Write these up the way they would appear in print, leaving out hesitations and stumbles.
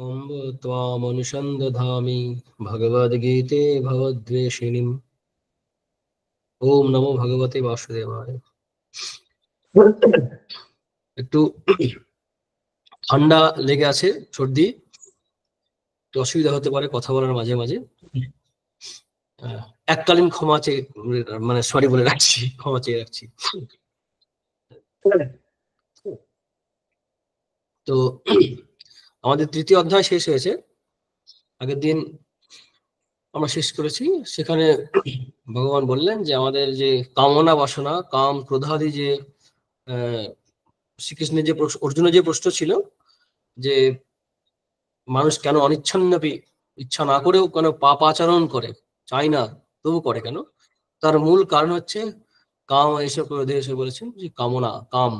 অম্ব ত্বামনুসন্দধামি ভগবদ্গীতে ভবদ্বেষিণীম। ওম নমো ভগবতে বাসুদেবায়। একটু ঠান্ডা লেগে আছে, সর্দি, একটু অসুবিধা হতে পারে কথা বলার মাঝে মাঝে। এককালীন ক্ষমা চেয়ে, মানে সরি বলে রাখছি, ক্ষমা চেয়ে রাখছি। তো আমাদের তৃতীয় অধ্যায় শেষ হয়েছে, আগের দিন আমরা শেষ করেছি। সেখানে ভগবান বললেন যে আমাদের যে কামনা বাসনা, কাম ক্রোধাদি যে শ্রীকৃষ্ণের যে অর্জুনের যে প্রশ্ন ছিল যে মানুষ কেন অনিচ্ছন্নপি, ইচ্ছা না করেও কেন পাপ আচরণ করে, চাই না তবু করে কেন, তার মূল কারণ হচ্ছে কাম। এসে ক্রোধে এসে বলেছেন যে কামনা, কাম,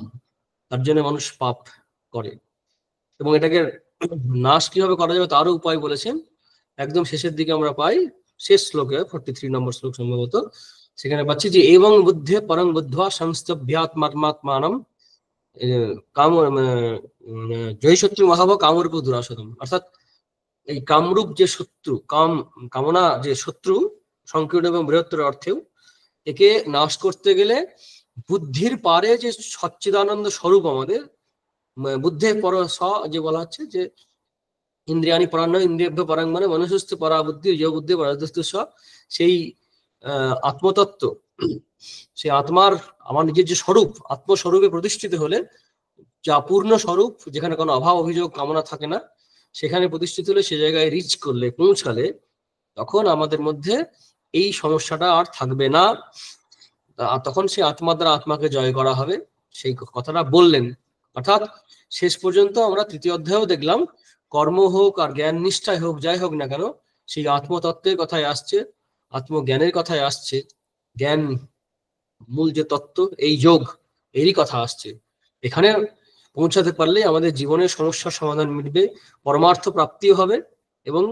তার জন্য মানুষ পাপ করে। এবং এটাকে নাশ কিভাবে করা যাবে তারও উপায় বলেছেন। একদম শেষের দিকে আমরা পাই, শেষ শ্লোকে 43 নম্বর শ্লোক সম্ভবত, সেখানে পাচ্ছি যে এবং বুদ্ধে পরং বুদ্ধা সংস্তভ্যাত্মাত্মাত্মানম কাম জয়শত্রু মহাভব কামরূপ দুরাসদম। অর্থাৎ এই কামরূপ যে শত্রু, কামনা যে শত্রু, সংকীর্ণ এবং বৃহত্তর অর্থেও, একে নাশ করতে গেলে বুদ্ধির পারে যে সচ্চিদানন্দ স্বরূপ আমাদের বুদ্ধের পর যে বলা হচ্ছে যে ইন্দ্রিয়ানি পরান্ন ইন্দ্রিয়ভ্য পরাং, মানে মনুষ্যস্থ পরা বুদ্ধি যে বুদ্ধি পরাধস্থ সেই আত্মতত্ত্ব, সেই আত্মার আমার নিজের যে স্বরূপ, আত্মস্বরূপে প্রতিষ্ঠিত হলে, যা পূর্ণ স্বরূপ, যেখানে কোনো অভাব অভিযোগ কামনা থাকে না, সেখানে প্রতিষ্ঠিত হলে, সে জায়গায় রিচ করলে, পৌঁছালে, তখন আমাদের মধ্যে এই সমস্যাটা আর থাকবে না। তখন সে আত্মার দ্বারা আত্মাকে জয় করা হবে, সেই কথাটা বললেন। অর্থাৎ শেষ পর্যন্ত আমরা তৃতীয় অধ্যায়েও দেখলাম, কর্ম হোক আর জ্ঞান নিষ্ঠায় হোক, যাই হোক না কেন, সেই আত্মতত্ত্বের কথায় আসছে, আত্মজ্ঞানের কথায় আসছে, জ্ঞান মূল যে তত্ত্ব, এই যোগ, এরই কথা আসছে। এখানে পৌঁছাতে পারলে আমাদের জীবনের সমস্যার সমাধান মিটবে, পরমার্থ প্রাপ্তিও হবে, এবং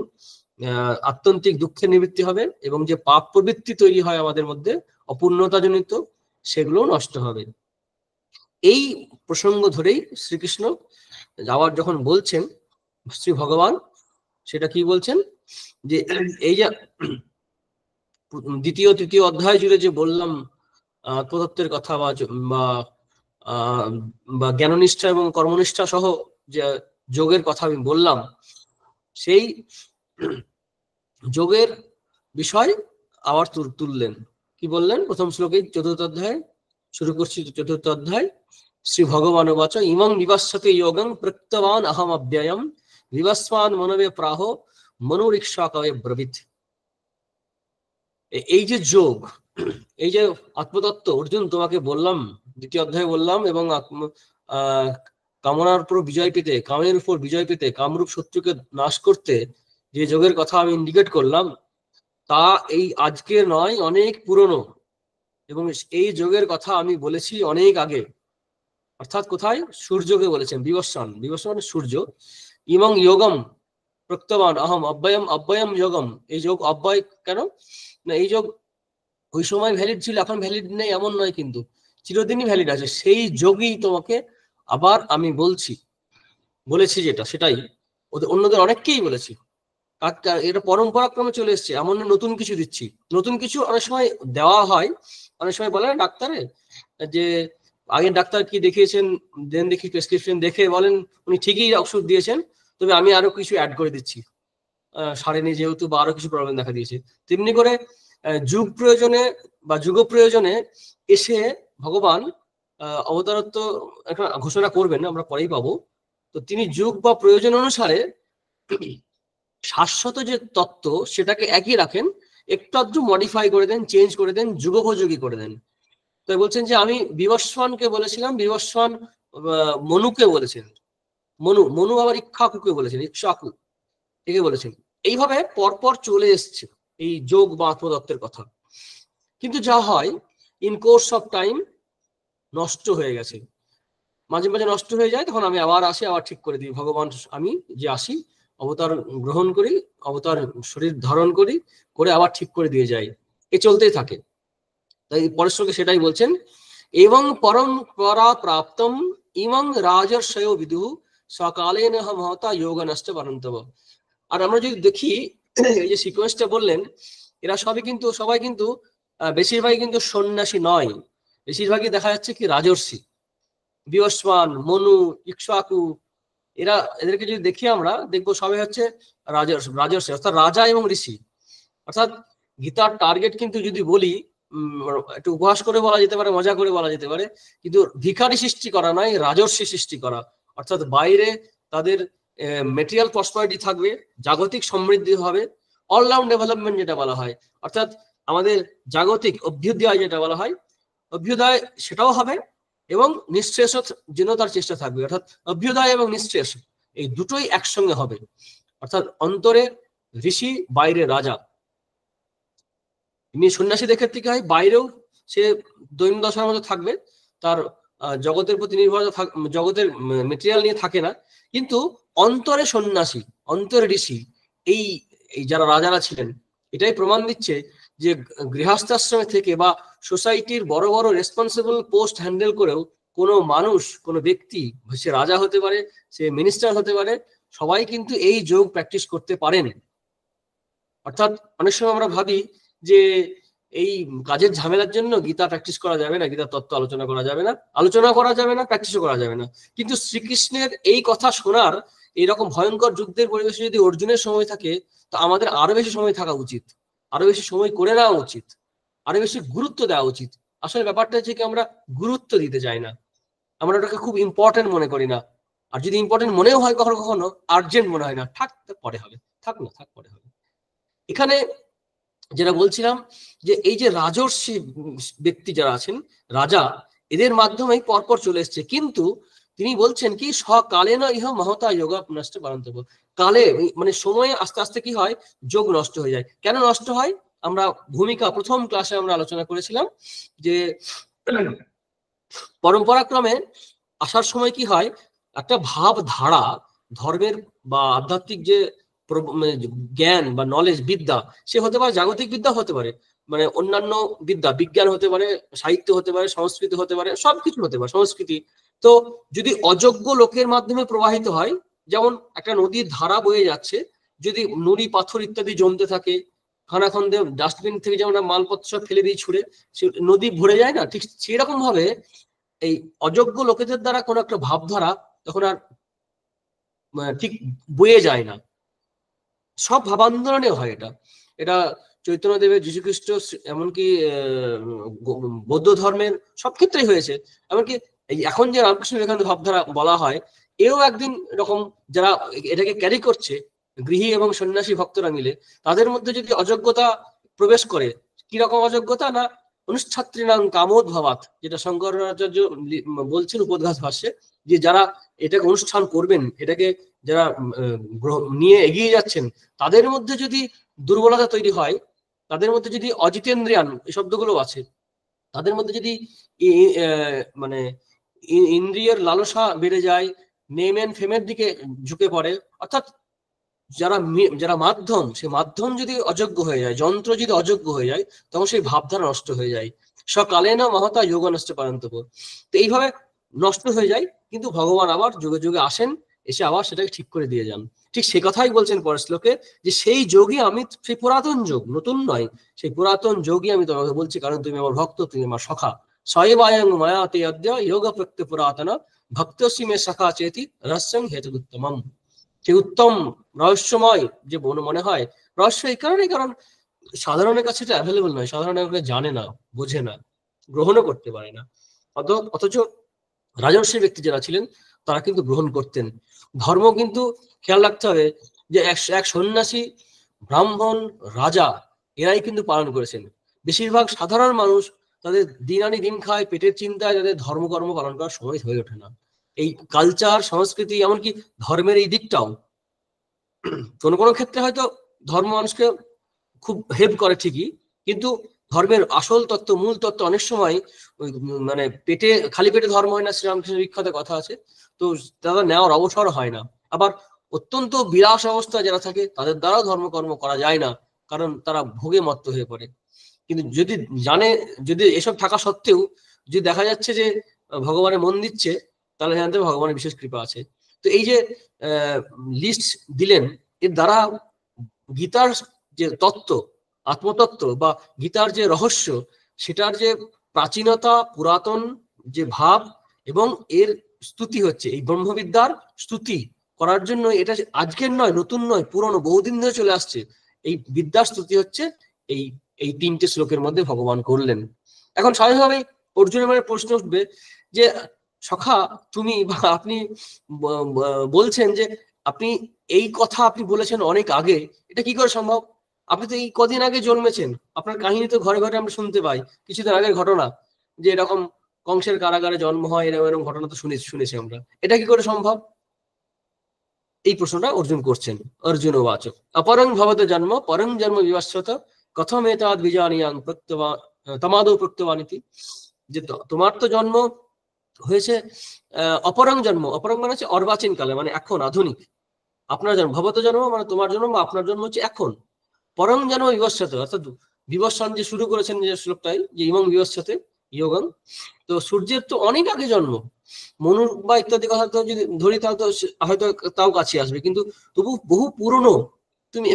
আত্যন্তিক দুঃখের নিবৃত্তি হবে, এবং যে পাপ প্রবৃত্তি তৈরি হয় আমাদের মধ্যে অপূর্ণতাজনিত, সেগুলো নষ্ট হবে। এই প্রসঙ্গ ধরেই শ্রীকৃষ্ণ যাওয়ার যখন বলছেন, শ্রী ভগবান সেটা কি বলছেন, যে এই যে দ্বিতীয় তৃতীয় অধ্যায় জুড়ে যে বললাম আত্মতত্ত্বের কথা, বা জ্ঞাননিষ্ঠা এবং কর্মনিষ্ঠা সহ যে যোগের কথা আমি বললাম, সেই যোগের বিষয় আবার তুললেন। কি বললেন? প্রথম শ্লোকে চতুর্থ অধ্যায় শুরু করছি। চতুর্থ অধ্যায়, শ্রী ভগবান বাচ ইমং বিবস্বতে যোগং প্রত্যবান অহম অব্যয়ম বিবস্বান মনবে প্রাহ মনোরিক্ষা কবে ব্রবীত। এই যে যোগ, এই যে আত্মতত্ত্ব, অর্জুন তোমাকে বললাম, দ্বিতীয় অধ্যায়ে বললাম, এবং কামনার উপর বিজয় পেতে, কামের উপর বিজয় পেতে, কামরূপ শত্রুকে নাশ করতে যে যোগের কথা আমি ইন্ডিকেট করলাম, তা এই আজকের নয়, অনেক পুরনো। এবং এই যোগের কথা আমি বলেছি অনেক আগে। অর্থাৎ কোথায়? সূর্যকে বলেছেন, বিবস্বান, বিবস্বান সূর্য। ইমং যোগম প্রত্যবান অহম অব্যয়ম অব্যয়ম যোগম। এই যোগ অব্যয় কেন না? এই যোগ ওই সময় ভ্যালিড ছিল, এখন ভ্যালিড নেই এমন নয়, কিন্তু চিরদিনই ভ্যালিড আছে। সেই যোগই তোমাকে আবার আমি বলেছি, যেটা সেটাই অন্যদের অনেককেই বলেছি। এটা পরম্পরাক্রমে চলে এসছে, এমন নতুন কিছু দিচ্ছি। নতুন কিছু অনেক সময় দেওয়া হয়, অনেক সময় বলে ডাক্তারে যে আগের ডাক্তার কি দেখিয়েছেন, দেন দেখি প্রেসক্রিপশন দেখে বলেন উনি ঠিকই ওষুধ দিয়েছেন, তবে আমি আরো কিছু অ্যাড করে দিচ্ছি, সারেনি যেহেতু, বা আরো কিছু প্রবলেম দেখা দিয়েছে। তেমনি করে যুগ প্রয়োজনে বা যুগ প্রয়োজনে এসে ভগবান অবতারত্ব একটা ঘোষণা করবেন, আমরা পরেই পাবো। তো তিনি যুগ বা প্রয়োজন অনুসারে শাশ্বত যে তত্ত্ব সেটাকে একই রাখেন, একটু আধটু মডিফাই করে দেন, চেঞ্জ করে দেন, যুগোপযোগী করে দেন। তো বলছেন যে আমি বিবস্বানকে বলেছিলাম, বিবস্বান মনুকে বলেছেন, মনু আবার ইক্ষাকুকে বলেছেন, ইক্ষাকু একে বলেছেন। এইভাবে পরপর চলে এসছে এই যোগ বা আত্মতত্ত্বের কথা। কিন্তু যা হয়, ইন কোর্স অফ টাইম নষ্ট হয়ে গেছে, মাঝে মাঝে নষ্ট হয়ে যায়, তখন আমি আবার আসি, আবার ঠিক করে দিই। ভগবান আমি যে আসি, অবতার গ্রহণ করি, অবতার শরীর ধারণ করি, করে আবার ঠিক করে দিয়ে যাই, এ চলতেই থাকে। তাই পরের শ্লোকে সেটাই বলছেন, এবং পরম্পরা প্রাপ্তম ইমং রাজর্ষয় বিদুঃ সকালেন মহতা যোগ নষ্ট পারন্তব। আর আমরা যদি দেখি এই যে সিকোয়েন্সটা বললেন, এরা সবাই কিন্তু বেশিরভাগই কিন্তু সন্ন্যাসী নয়, বেশিরভাগই দেখা যাচ্ছে কি রাজর্ষি। বিয়স্বান, মনু, ইক্ষ্বাকু, এদেরকে যদি দেখি আমরা দেখবো সবাই হচ্ছে রাজর্ষি, অর্থাৎ রাজা এবং ঋষি। অর্থাৎ গীতার টার্গেট কিন্তু যদি বলি, একটু উপহাস করে বলা যেতে পারে, মজা করে বলা যেতে পারে, কিন্তু ভিখারি সৃষ্টি করা নয়, রাজর্ষি সৃষ্টি করা। অর্থাৎ বাইরে তাদের মেটেরিয়াল প্রসপারিটি থাকবে, জাগতিক সমৃদ্ধি হবে, অলরাউন্ড ডেভেলপমেন্ট যেটা বলা হয়, অর্থাৎ আমাদের জাগতিক অভ্যুদয় যেটা বলা হয়, অভ্যুদয় সেটাও হবে, এবং নিঃশেষ যেন তার চেষ্টা থাকবে। অর্থাৎ অভ্যুদয় এবং নিঃশেষ এই দুটোই একসঙ্গে হবে। অর্থাৎ অন্তরে ঋষি, বাইরে রাজা। এমনি সন্ন্যাসীদের ক্ষেত্রে কি হয়, বাইরেও সে দৈন্য দশার মতো থাকবে, তার জগতের প্রতি নির্ভর, জগতের মেটেরিয়াল নিয়ে থাকে না, কিন্তু অন্তরে সন্ন্যাসী, অন্তরে ঋষি। এই যারা রাজারা ছিলেন, এটাই প্রমাণ দিচ্ছে যে গৃহস্থাশ্রমে থেকে বা সোসাইটির বড় বড় রেসপন্সিবল পোস্ট হ্যান্ডেল করেও কোনো মানুষ, কোনো ব্যক্তি, সে রাজা হতে পারে, সে মিনিস্টার হতে পারে, সবাই কিন্তু এই যোগ প্র্যাকটিস করতে পারেন। অর্থাৎ অনেক সময় আমরা ভাবি যে এই কাজের ঝামেলার জন্য গীতা প্র্যাকটিস করা যাবে না, গীতার তত্ত্ব আলোচনা করা যাবে না, প্র্যাকটিসও করা যাবে না। কিন্তু শ্রীকৃষ্ণের এই কথা শোনার, এইরকম ভয়ঙ্কর যুদ্ধের পরিবেশে যদি অর্জুনের সময় থাকে, তো আমাদের আরো বেশি সময় থাকা উচিত, আরো বেশি সময় করে নেওয়া উচিত, আরো বেশি গুরুত্ব দেওয়া উচিত। আসলে ব্যাপারটা হচ্ছে কি, আমরা গুরুত্ব দিতে চাই না, আমরা ওটাকে খুব ইম্পর্টেন্ট মনে করি না। আর যদি ইম্পর্টেন্ট মনেও হয় কখনো কখনো, আর্জেন্ট মনে হয় না, থাক পরে হবে, থাক পরে হবে। এখানে যেটা বলছিলাম, যে এই যে রাজর্ষি ব্যক্তি যারা আছেন, রাজা, এদের মাধ্যমেই পরপর চলে এসছে। কিন্তু তিনি বলছেন কি, সকালে না ইহ মহতা যোগ নষ্ট পারন্তব্য। কালে মানে সময়ে আস্তে আস্তে কি হয়, যোগ নষ্ট হয়ে যায়। কেন নষ্ট হয়, আমরা ভূমিকা প্রথম ক্লাসে আমরা আলোচনা করেছিলাম যে পরম্পরাক্রমে আসার সময় কি হয়, একটা ভাব ধারা, ধর্মের বা আধ্যাত্মিক যে জ্ঞান বা নলেজ, বিদ্যা, সে হতে পারে জাগতিক বিদ্যা, হতে পারে মানে অন্যান্য বিদ্যা, বিজ্ঞান হতে পারে, সাহিত্য হতে পারে, সংস্কৃতি হতে পারে, সবকিছু হতে পারে, সংস্কৃতি। তো যদি অযোগ্য লোকের মাধ্যমে প্রবাহিত হয়, যেমন একটা নদীর ধারা বয়ে যাচ্ছে, যদি নুড়ি পাথর ইত্যাদি জমতে থাকে, খানাখন্দে ডাস্টবিন থেকে যেমন মালপত্র সব ফেলে দিয়ে ছুড়ে, সে নদী ভরে যায় না, ঠিক সেরকম ভাবে এই অযোগ্য লোকেদের দ্বারা কোনো একটা ভাবধারা তখন আর ঠিক বয়ে যায় না। সব ভাবান্দোলনে হয় এটা। এটা চৈতন্যদেবের, যীশুখ্রিস্ট, এমনকি বৌদ্ধ ধর্মের সব ক্ষেত্রেই হয়েছে। এমনকি এখন যে রামকৃষ্ণ বিবেকানন্দ ভাবধারা বলা হয়, এও একদিন এরকম, যারা এটাকে ক্যারি করছে, গৃহী এবং সন্ন্যাসী ভক্তরা মিলে, তাদের মধ্যে যদি অযোগ্যতা প্রবেশ করে, কিরকম অযোগ্যতা না, অনুচ্ছাত্রী নাম কামোদ ভাবাত, যেটা শঙ্করাচার্য বলছেন উপোদ্ঘাত ভাষ্যে, যে যারা এটাকে অনুষ্ঠান করবেন, এটাকে যারা নিয়ে এগিয়ে যাচ্ছেন, তাদের মধ্যে যদি দুর্বলতা তৈরি হয়, তাদের মধ্যে যদি অজিতেন্দ্রিয়ান, এই শব্দগুলো আছে, তাদের মধ্যে যদি মানে ইন্দ্রিয়ের লালসা বেড়ে যায়, নেম এন্ড ফেমের দিকে ঝুঁকে পড়ে, অর্থাৎ যারা মাধ্যম, সে মাধ্যম যদি অযোগ্য হয়ে যায়, যন্ত্র যদি অযোগ্য হয়ে যায়, তখন সেই ভাবধারা নষ্ট হয়ে যায়। সকালে না মহতা যোগ নষ্ট পারন্তব। তো এইভাবে নষ্ট হয়ে যায়, কিন্তু ভগবান আবার যুগে যুগে আসেন, এসে আবার সেটাকে ঠিক করে দিয়ে যান। ঠিক সে কথাই বলছেন পরের শ্লোকে, যে সেই যোগী আমি, সেই পুরাতন যোগ, নতুন নয়, সেই পুরাতন যোগী আমি তোমাকে বলছি, কারণ তুমি আমার ভক্ত, তুমি আমার সখা। সয়বায়ং মায়াতে অদ্য যোগ প্রত্যে পুরাতন ভক্তসি মে সখা চেতি রহস্যং হেতু উত্তমম। সে উত্তম রহস্যময় যে মনে হয়, রহস্য এই কারণে, কারণ সাধারণের কাছে এটা অ্যাভেলেবল নয়, সাধারণ জানে না, বোঝে না, গ্রহণও করতে পারে না। অথচ রাজর্ষি ব্যক্তি যারা ছিলেন, তারা কিন্তু গ্রহণ করতেন। ধর্ম কিন্তু খেয়াল রাখতে হবে যে এক সন্ন্যাসী, ব্রাহ্মণ, রাজা, এরাই কিন্তু পালন করেছেন। বেশিরভাগ সাধারণ মানুষ, তাদের দিন আনি দিন খায়, পেটের চিন্তায় তাদের ধর্মকর্ম পালন করার সময় হয়ে ওঠে না। এই কালচার, সংস্কৃতি, এমনকি ধর্মের এই দিকটাও কোনো কোনো ক্ষেত্রে হয়তো ধর্ম মানুষকে খুব হেল্প করে ঠিকই, কিন্তু ধর্মের আসল তত্ত্ব, মূল তত্ত্ব অনেক সময় মানে খালি পেটে ধর্ম হয় না, শ্রীরামকৃষ্ণের বিখ্যাত কথা আছে, তো তারা নেওয়ার অবসর হয় না। আবার অত্যন্ত বিলাস অবস্থা যারা থাকে, তাদের দ্বারাও ধর্মকর্ম করা যায় না, কারণ তারা ভোগে মত্ত হয়ে পড়ে। কিন্তু যদি এসব থাকা সত্ত্বেও যদি দেখা যাচ্ছে যে ভগবানের মন দিচ্ছে, তাহলে জানতে ভগবানের বিশেষ কৃপা আছে। তো এই যে লিস্ট দিলেন, এর দ্বারা গীতার যে তত্ত্ব, আত্মতত্ত্ব বা গীতার যে রহস্য, সেটার যে প্রাচীনতা, পুরাতন যে ভাব এবং এর স্তুতি হচ্ছে, এই ব্রহ্মবিদ্যার স্তুতি করার জন্য, এটা আজকের নয়, নতুন নয়, পুরনো, বহুদিন ধরে চলে আসছে। এই বিদ্যার স্তুতি হচ্ছে এই এই 3টে শ্লোকের মধ্যে ভগবান করলেন। এখন স্বাভাবিকভাবেই অর্জুনের মনে প্রশ্ন উঠবে যে সখা, তুমি বা আপনি বলছেন যে আপনি এই কথা আপনি বলেছেন অনেক আগে, এটা কি করে সম্ভব? আপনি তো এই কদিন আগে জন্মেছেন, আপনার কাহিনী তো ঘরে ঘরে আমরা শুনতে পাই, কিছুদিন আগের ঘটনা, যে এরকম কংসের কারাগারে জন্ম হয়, এরকম এরকম ঘটনা তো শুনেছি আমরা, এটা কি করে সম্ভব? এই প্রশ্নটা অর্জুন করছেন। অর্জুন বাচ অপরং ভবত জন্ম পরং জন্ম বিবস্বত কথম এতাদ বিজানিয়াং তমাদৌ প্রত্যবানিতি, যে তোমার তো জন্ম হয়েছে অপরং জন্ম, অপরং মানে হচ্ছে অর্বাচীন কালে, মানে এখন, আধুনিক। আপনার জন্ম, ভবত জন্ম মানে তোমার জন্ম বা আপনার জন্ম হচ্ছে এখন। পরং জন্ম বিবস্বত, অর্থাৎ বিবস্বান যে শুরু করেছেন যে শ্লোকটাই, যে ইমং বিবস্বতে ইয়োগং, তো সূর্যের তো অনেক আগে জন্ম। মনুর বা ইত্যাদি কথা তো যদি ধরি, তাহলে তো হয়তো তাও কাছে আসবে, কিন্তু তবু বহু পুরনো।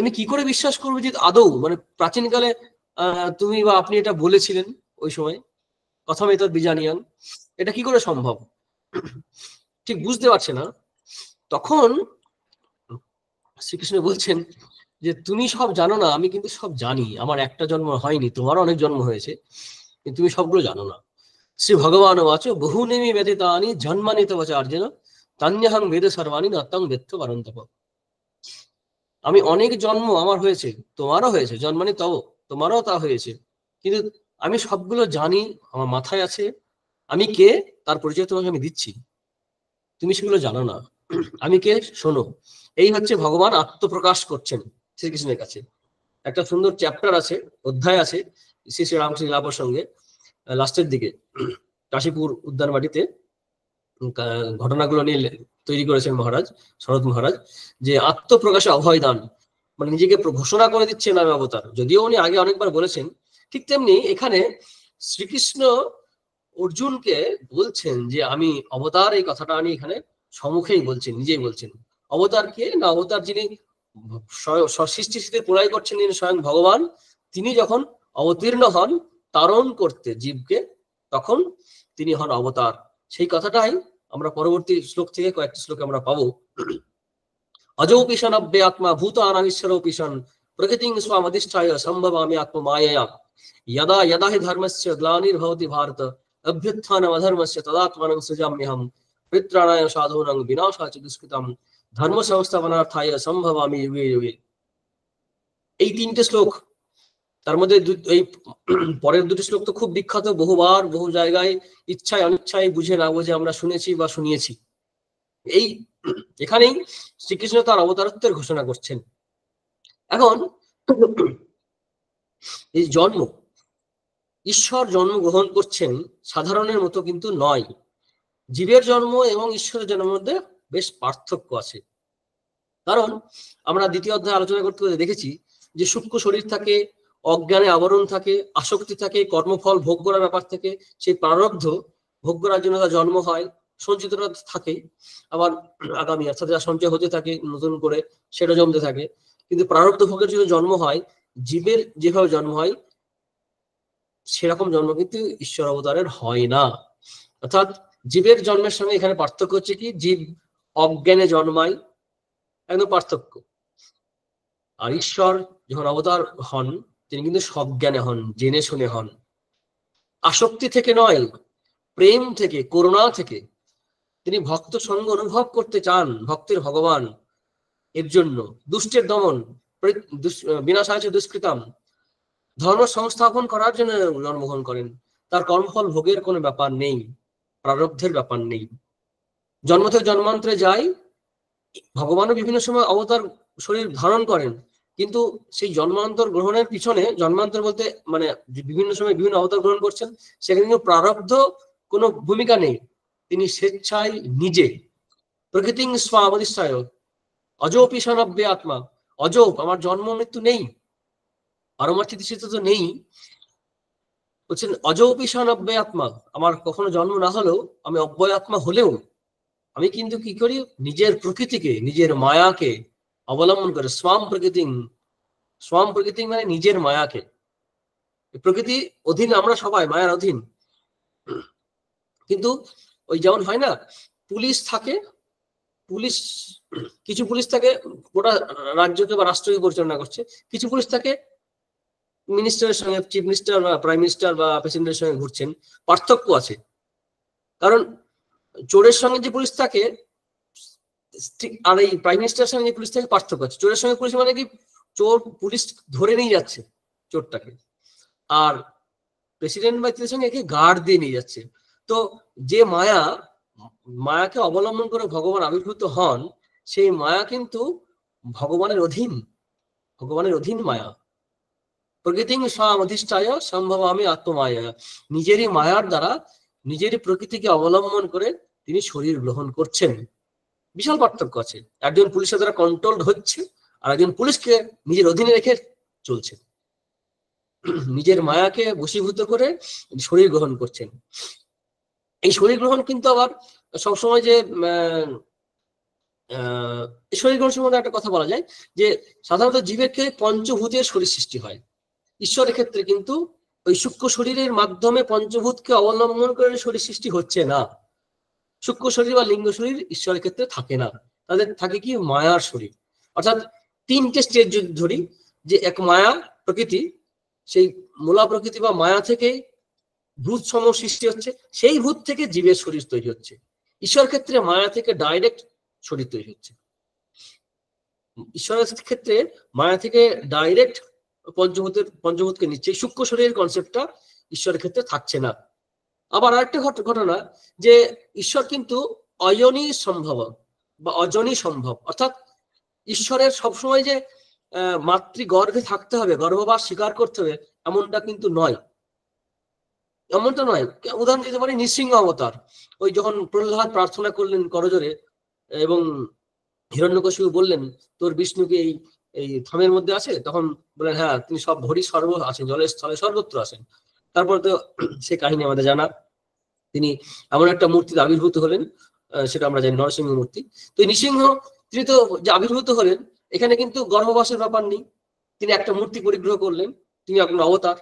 আমি কি করে বিশ্বাস করবো যে আদৌ, মানে প্রাচীনকালে তুমি বা আপনি এটা বলেছিলেন ওই সময়, কথা মেতদ বিজানিয়ান, এটা কি করে সম্ভব? ঠিক বুঝতে পারছে না। তখন শ্রীকৃষ্ণ বলছেন যে তুমি সব জানো না, আমি কিন্তু সব জানি। আমার একটা জন্ম হয়নি, তোমারও অনেক জন্ম হয়েছে, কিন্তু তুমি সবগুলো জানো না। শ্রী ভগবান বাচ বহুনেমি ব্যতীতানি জন্মানি তব চার্জেন তান্যহং বেদ সর্বাণি নত্যং বেত্ত পরন্তপ। আমি অনেক জন্ম আমার হয়েছে, তোমারও হয়েছে, জন্মানি তব, তোমারও তা হয়েছে, কিন্তু আমি সবগুলো জানি, আমার মাথায় আছে। আমি কে তার পরিচয় তোমাকে আমি দিচ্ছি, তুমি সেগুলো জানো না। আমি কে শোনো। এই হচ্ছে ভগবান আত্মপ্রকাশ করছেন শ্রীকৃষ্ণের কাছে। একটা সুন্দর চ্যাপ্টার আছে, অধ্যায় আছে শ্রী শ্রী রামকৃষ্ণ লীলা প্রসঙ্গে, লাস্টের দিকে কাশীপুর উদ্যানবাটিতে ঘটনাগুলো নিয়ে তৈরি করেছেন মহারাজ, শরৎ মহারাজ, যে আত্মপ্রকাশে অভয় দান, মানে নিজেকে ঘোষণা করে দিচ্ছেন আমি অবতার। যদিও উনি আগে অনেকবার বলেছেন, ঠিক তেমনি এখানে শ্রীকৃষ্ণ অর্জুনকে বলছেন যে আমি অবতার, এই কথাটা আমি এখানে সম্মুখেই বলছেন, নিজেই বলছেন। অবতার কে না, অবতার যিনি সৃষ্টি স্থিতি প্রলয় করছেন, যিনি স্বয়ং ভগবান, তিনি যখন অবতীর্ণ হন তারণ করতে জীবকে, তখন তিনি হন অবতার। সেই কথাটাই আমরা পরবর্তী শ্লোক থেকে কয়েকটি শ্লোকে আমরা পাবো। অজৌপিশন অব্যে আত্মা ভূত আনামিশ্বরৌপিশন প্রকৃতিং স্বামধিষ্ঠায় সম্ভবামি আত্মমায়য়া यदा यदा हि धर्मस्य ग्लानिर्भवति भारत अभ्युत्थानम् अधर्मस्य तदात्मानं सृजाम्यहं पित्राणाय साधूनां विनाशाय च दुष्कृतं धर्म संस्थापनार्थाय সম্ভবামি युगे युगे। এই 3টে শ্লোক, তার মধ্যে এই পরের 2টি শ্লোক তো খুব বিখ্যাত, বহুবার বহু জায়গায় ইচ্ছায় অনিচ্ছায় বুঝে না বুঝে আমরা শুনেছি বা শুনিয়েছি। এই এখানেই শ্রীকৃষ্ণ তার অবতারত্বের ঘোষণা করছেন। এখন এই জন্ম, ঈশ্বর জন্মগ্রহণ করছেন সাধারণের মতো কিন্তু নয়। জীবের জন্ম এবং ঈশ্বরের জন্মের মধ্যে বেশ পার্থক্য আছে। কারণ আমরা দ্বিতীয় অধ্যায়ে আলোচনা করতে করতে দেখেছি যে সূক্ষ্ম শরীর থাকে, অজ্ঞানে আবরণ থাকে, আসক্তি থাকে, কর্মফল ভোগ করার ব্যাপার থেকে, সেই প্রারব্ধ ভোগ করার জন্য তার জন্ম হয়, সঞ্চিতটা থাকে, আবার আগামী অর্থাৎ যা সঞ্চয় হতে থাকে নতুন করে সেটা জমতে থাকে। কিন্তু প্রারব্ধ ভোগের জন্য জন্ম হয়, জীবের যেভাবে জন্ম হয় সেরকম জন্ম কিন্তু ঈশ্বর অবতারের হয় না। অর্থাৎ জীবের জন্মের সঙ্গে এখানে পার্থক্য হচ্ছে কি, জীব অজ্ঞানে জন্মায়, একদম পার্থক্য। আর ঈশ্বর যখন অবতার হন, তিনি কিন্তু সজ্ঞানে হন, জেনে শুনে হন, আসক্তি থেকে নয়, প্রেম থেকে, করুণা থেকে। তিনি ভক্ত সঙ্গ অনুভব করতে চান, ভক্তের ভগবান, এর জন্য দুষ্টের দমন, বিনাশায় চ দুষ্কৃতাম, ধর্ম সংস্থাপন করার জন্য জন্মগ্রহণ করেন। তার কর্মফল ভোগের কোনো ব্যাপার নেই, প্রারব্ধের ব্যাপার নেই। জন্ম থেকে জন্মান্তরে যায়, ভগবানও বিভিন্ন সময় অবতার শরীর ধারণ করেন, কিন্তু সেই জন্মান্তর গ্রহণের পিছনে, জন্মান্তর বলতে মানে বিভিন্ন সময় বিভিন্ন অবতার গ্রহণ করছেন, সেখানে কিন্তু প্রারব্ধ কোনো ভূমিকা নেই। তিনি স্বেচ্ছায় নিজে প্রকৃতিং স্বামধিষ্ঠায় অজৌপি সনব্যে আত্মা, অজৌপ আমার জন্ম মৃত্যু নেই, পারমার্থিক দৃষ্টিতে তো নেই, বলছেন অজৌপি সনব্যে আত্মা, আমার কখনো জন্ম না হলেও, আমি অব্যয় আত্মা হলেও আমি কিন্তু কি করি, নিজের প্রকৃতিকে, নিজের মায়াকে অবলম্বন করে স্বাম প্রকৃতি মানে নিজের মায়াকে, প্রকৃতি অধীন আমরা সবাই মায়ার অধীন। কিন্তু ওই যেমন হয় না, পুলিশ থাকে, পুলিশ কিছু পুলিশ থাকে গোটা রাজ্যকে বা রাষ্ট্রকে পরিচালনা করছে, কিছু পুলিশ থাকে মিনিস্টারের সঙ্গে, চিফ মিনিস্টার বা প্রাইম মিনিস্টার বা প্রেসিডেন্টের সঙ্গে ঘুরছেন। পার্থক্য আছে, কারণ চোরের সঙ্গে যে পুলিশ থাকে আর এই প্রাইম মিনিস্টারের সঙ্গে যে পুলিশ থাকে পার্থক্য আছে। চোরের সঙ্গে পুলিশ মানে কি, চোর পুলিশ ধরে নিয়ে যাচ্ছে চোরটাকে, আর প্রেসিডেন্ট বা সঙ্গে একে গার্ড দিয়ে নিয়ে যাচ্ছে। তো যে মায়াকে অবলম্বন করে ভগবান আবির্ভূত হন, সেই মায়া কিন্তু ভগবানের অধীন মায়া। প্রকৃতি স্বাধিষ্ঠায় সম্ভব আমি আত্মমায়া, নিজেরই মায়ার দ্বারা নিজেরই প্রকৃতিকে অবলম্বন করে তিনি শরীর গ্রহণ করছেন। বিশাল পার্থক্য আছে, একজন পুলিশের দ্বারা কন্ট্রোলড হচ্ছে আর একজন পুলিশকে নিজের অধীনে রেখে চলছে, নিজের মায়াকে বশীভূত করে শরীর গ্রহণ করছেন। এই শরীর গ্রহণ কিন্তু আবার সবসময় যে শরীর গ্রহণ সম্বন্ধে একটা কথা বলা যায় যে সাধারণত জীবের ক্ষেত্রে পঞ্চভূতের শরীর সৃষ্টি হয়, ঈশ্বরের ক্ষেত্রে কিন্তু ওই সূক্ষ্ম শরীরের মাধ্যমে পঞ্চভূতকে অবলম্বন করে শরীর সৃষ্টি হচ্ছে না। সূক্ষ্ম শরীর বা লিঙ্গ শরীর ঈশ্বরের ক্ষেত্রে থাকে না, তাদের থাকে কি মায়ার শরীর। অর্থাৎ তিনটে স্টেজ যদি ধরি, যে এক মায়া প্রকৃতি, সেই মূলা প্রকৃতি বা মায়া থেকে ভূত সমূহ সৃষ্টি হচ্ছে, সেই ভূত থেকে জীবের শরীর তৈরি হচ্ছে। ঈশ্বরের ক্ষেত্রে মায়া থেকে ডাইরেক্ট শরীর তৈরি হচ্ছে, ঈশ্বরের ক্ষেত্রে মায়া থেকে ডাইরেক্ট পঞ্চভূতকে নিচ্ছে। সূক্ষ্ম শরীরের কনসেপ্টটা ঈশ্বরের ক্ষেত্রে থাকছে না। আবার আরেকটা ঘটনা, যে ঈশ্বর কিন্তু অজনী সম্ভব বা অজনী সম্ভব, অর্থাৎ ঈশ্বরের সবসময় যে মাতৃগর্ভে থাকতে হবে, গর্ভবাস স্বীকার করতে হবে, এমনটা কিন্তু নয়। উদাহরণ দিতে পারি নৃসিংহ অবতার। ওই যখন প্রহ্লাদ প্রার্থনা করলেন করজোরে এবং হিরণ্যকশিপু বললেন তোর বিষ্ণু কি এই থামের মধ্যে আছে, তখন বললেন হ্যাঁ, তিনি সব ভরি সর্ব আছেন, জলের স্থলে সর্বত্র আছেন। তারপর তো সে কাহিনী আমাদের জানা, তিনি এমন একটা মূর্তিতে আবির্ভূত হলেন, সেটা আমরা জানি নরসিংহ মূর্তি। তো নৃসিংহ তিনি তো যে আবির্ভূত হলেন, এখানে কিন্তু গর্ভবাসের ব্যাপার নেই, তিনি একটা মূর্তি পরিগ্রহ করলেন, তিনি একজন অবতার।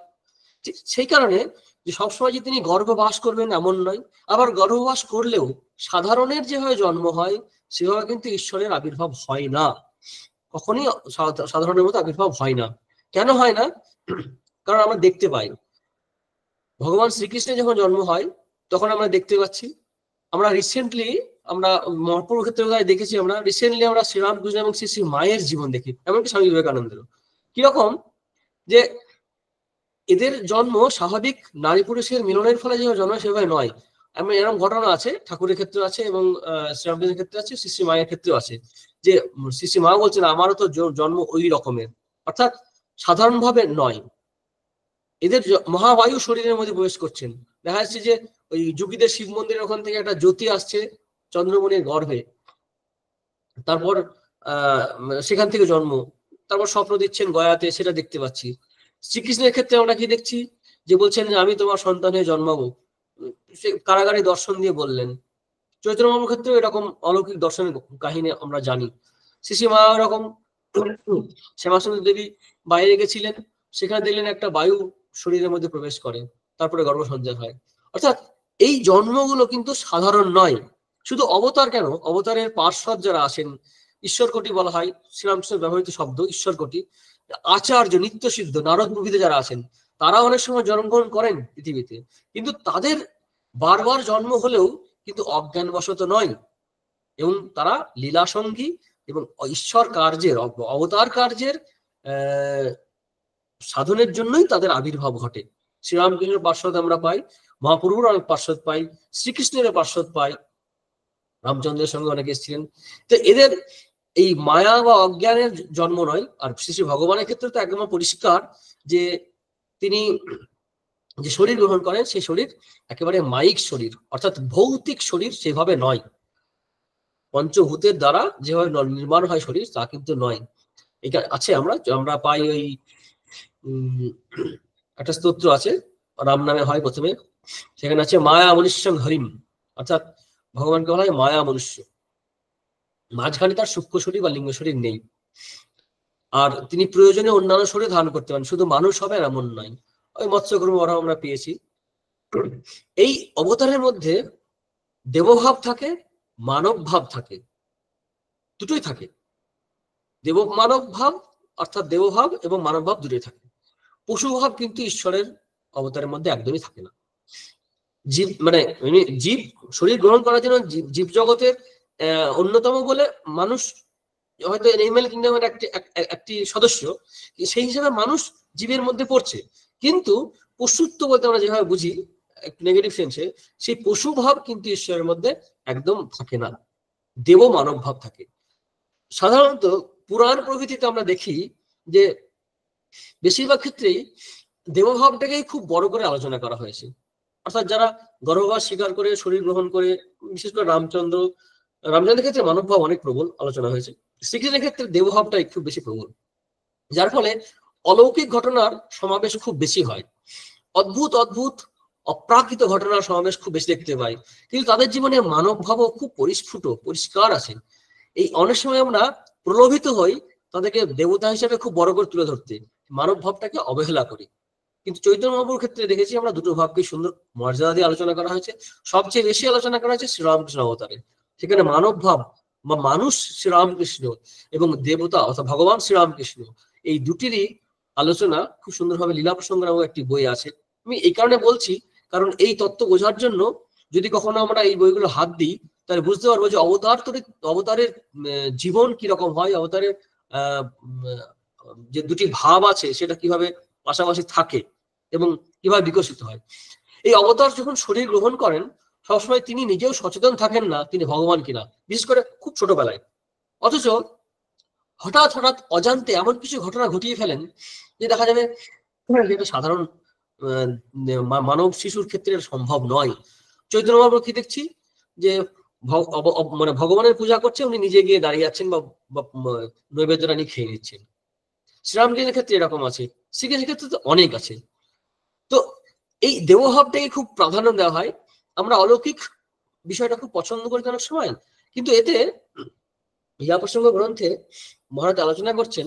সেই কারণে যে সবসময় যে তিনি গর্ভবাস করবেন এমন নয়, আবার গর্ভবাস করলেও সাধারণের যেভাবে জন্ম হয় সেভাবে কিন্তু ঈশ্বরের আবির্ভাব হয় না, কখনই সাধারণের মতো আবির্ভাব হয় না। কেন হয় না? কারণ আমরা দেখতে পাই ভগবান শ্রীকৃষ্ণের যখন জন্ম হয় তখন আমরা দেখতে পাচ্ছি, আমরা রিসেন্টলি আমরা মহাপ্রভু ক্ষেত্রে দেখেছি, আমরা রিসেন্টলি আমরা শ্রীরামকৃষ্ণ এবং শ্রী শ্রী মায়ের জীবন দেখি, এমনকি স্বামী বিবেকানন্দেরও। কিরকম যে এদের জন্ম স্বাভাবিক নারী পুরুষের মিলনের ফলে যেভাবে জন্ম সেভাবে নয়। এরকম ঘটনা আছে, ঠাকুরের ক্ষেত্রে আছে এবং শ্রীরামকৃষ্ণের ক্ষেত্রে আছে, শ্রী শ্রী মায়ের ক্ষেত্রেও আছে, যে শ্রী শ্রী মা বলছেন আমারও তো জন্ম ওই রকমের, অর্থাৎ সাধারণভাবে নয়। এদের মহাবায়ু শরীরের মধ্যে প্রবেশ করছেন, দেখা যাচ্ছে যে ওই যোগীদের শিব মন্দিরের ওখান থেকে একটা জ্যোতি আসছে চন্দ্রমণির গর্ভে, তারপর সেখান থেকে জন্ম, তারপর স্বপ্ন দিচ্ছেন গয়াতে, সেটা দেখতে পাচ্ছি। শ্রীকৃষ্ণের ক্ষেত্রে আমরা কি দেখছি, যে বলছেন যে আমি তোমার সন্তান হয়ে জন্মাবো, সে কারাগারে দর্শন দিয়ে বললেন। চৈতন্য মহাপ্রভুর ক্ষেত্রেও এরকম অলৌকিক দর্শনের কাহিনী আমরা জানি। শ্রী মা এরকম শ্যামাসুন্দর দেবী বাইরে গেছিলেন, সেখানে দেখলেন একটা বায়ু শরীরের মধ্যে প্রবেশ করে, তারপরে গর্ভসঞ্চার হয়। অর্থাৎ এই জন্মগুলো কিন্তু সাধারণ নয়। শুধু অবতার কেন, অবতারের পার্শ্বদ যারা আছেন, ঈশ্বর কোটি বলা হয়, শ্রীরামকৃষ্ণের ব্যবহৃত শব্দ ঈশ্বর কোটি, আচার্য নিত্য সিদ্ধ নারদ প্রভৃতি যারা আছেন, তারা অনেক সময় জন্মগ্রহণ করেন পৃথিবীতে, কিন্তু তাদের বারবার জন্ম হলেও কিন্তু অজ্ঞানবশত নয়, এবং তারা লীলাসঙ্গী এবং ঈশ্বর কার্যের, অবতার কার্যের সাধনের জন্যই তাদের আবির্ভাব ঘটে। শ্রীরামকৃষ্ণের পার্শ্বদ আমরা পাই, মহাপ্রভুর অনেক পার্শ্বদ পাই, শ্রীকৃষ্ণের পার্শ্বদ পাই, রামচন্দ্রের সঙ্গে অনেকে এসেছিলেন। তো এদের এই মায়া বা অজ্ঞানের জন্ম নয়। আর শ্রী শ্রী ভগবানের ক্ষেত্রে তো একদম পরিষ্কার যে তিনি যে শরীর গ্রহণ করেন সেই শরীর একেবারে মায়িক শরীর, অর্থাৎ ভৌতিক শরীর সেভাবে নয়, পঞ্চভূতের দ্বারা যেভাবে নির্মাণ হয় শরীর তা কিন্তু নয়। এটা আছে, আমরা পাই ওই একটা স্তোত্র আছে, রাম নামে হয় প্রথমে, সেখানে আছে মায়া মনুষ্যং হরিম, অর্থাৎ ভগবানকে বলা হয় মায়া মনুষ্য, মাঝখানে তার সূক্ষ্ম শরীর বা লিঙ্গ শরীর নেই। আর তিনি প্রয়োজনে অন্যান্য শরীর ধারণ করতে পারেন, শুধু মানুষ হবে এমন নয়। ওই মৎস্যকর্ম বরাহ আমরা পেয়েছি। এই অবতারের মধ্যে দেবভাব থাকে, মানব ভাব থাকে, দুটোই থাকে। দেব মানব ভাব অর্থাৎ দেবভাব এবং মানব ভাব দুটোই থাকে। পশু ভাব কিন্তু ঈশ্বরের অবতারের মধ্যে একদমই থাকে না। জীব মানে জীব শরীর গ্রহণ করার জন্য জীব জগতের অন্যতম বলে মানুষ হয়তো এনিম্যাল কিংডমের একটি সদস্য, সেই হিসাবে মানুষ জীবের মধ্যে পড়ছে। কিন্তু পশুত্ব বলতে আমরা যেভাবে বুঝি একটু নেগেটিভ সেন্সে, সেই পশু ভাব কিন্তু ঈশ্বরের মধ্যে একদম থাকে না, দেব মানব ভাব থাকে। সাধারণত পুরাণ প্রভৃতিতে আমরা দেখি যে বেশিরভাগ ক্ষেত্রেই দেবভাবটাকেই খুব বড় করে আলোচনা করা হয়েছে। অর্থাৎ যারা গর্ভবাস স্বীকার করে শরীর গ্রহণ করে, বিশেষ করে রামচন্দ্রের ক্ষেত্রে মানব ভাব অনেক প্রবল আলোচনা হয়েছে, শ্রীকৃষ্ণের ক্ষেত্রে দেবভাবটা একটু বেশি প্রবল, যার ফলে অলৌকিক ঘটনার সমাবেশ খুব বেশি হয়। অদ্ভুত অদ্ভুত অপ্রাকৃত ঘটনার সমাবেশ খুব বেশি দেখতে পাই, কিন্তু তাদের জীবনে মানব ভাবও খুব পরিস্ফুট পরিষ্কার আছে। এই অনেক সময় আমরা প্রলোভিত হই তাদেরকে দেবতা হিসেবে খুব বড় করে তুলে ধরতে, মানব ভাবটাকে অবহেলা করি। কিন্তু চৈতন্য মহাপ্রভুর ক্ষেত্রে দেখেছি আমরা দুটো ভাবকে সুন্দর মর্যাদা দিয়ে আলোচনা করা হয়েছে। সবচেয়ে বেশি আলোচনা করা হয়েছে শ্রীরামকৃষ্ণ অবতারে, সেখানে মানব ভাব বা মানুষ শ্রীরামকৃষ্ণ এবং দেবতা অর্থাৎ ভগবান শ্রীরামকৃষ্ণ, এই দুটিরই আলোচনা খুব সুন্দরভাবে লীলা প্রসঙ্গ নামক একটি বই আছে। আমি এই কারণে বলছি, কারণ এই তত্ত্ব বোঝার জন্য যদি কখনো আমরা এই বইগুলো হাত দিই, তাহলে বুঝতে পারবো যে অবতারের জীবন কিরকম হয়, অবতারের যে দুটি ভাব আছে সেটা কিভাবে পাশাপাশি থাকে এবং কিভাবে বিকশিত হয়। এই অবতার যখন শরীর গ্রহণ করেন, সবসময় তিনি নিজেও সচেতন থাকেন না তিনি ভগবান কিনা, বিশেষ করে খুব ছোটবেলায়। অথচ হঠাৎ হঠাৎ অজান্তে এমন কিছু ঘটনা ঘটিয়ে ফেলেন যে দেখা যাবে যেটা সাধারণ মানব শিশুর ক্ষেত্রে সম্ভব নয়। চৈতন্য মহাপ্রভু কি দেখছি যে মানে ভগবানের পূজা করছে, উনি নিজে গিয়ে দাঁড়িয়ে আছেন বা নৈবেদ্যটা নিয়ে খেয়ে নিচ্ছেন। শ্রীরামকৃষ্ণের ক্ষেত্রে এরকম আছে, শ্রীকৃষ্ণের ক্ষেত্রে তো অনেক আছে। তো এই দেবভাবটাকে খুব প্রাধান্য দেওয়া হয়। আমরা অলৌকিক বিষয়টা খুব পছন্দ করি অনেক সময়, কিন্তু এতে ইহা প্রসঙ্গ গ্রন্থে মহারাজ আলোচনা করছেন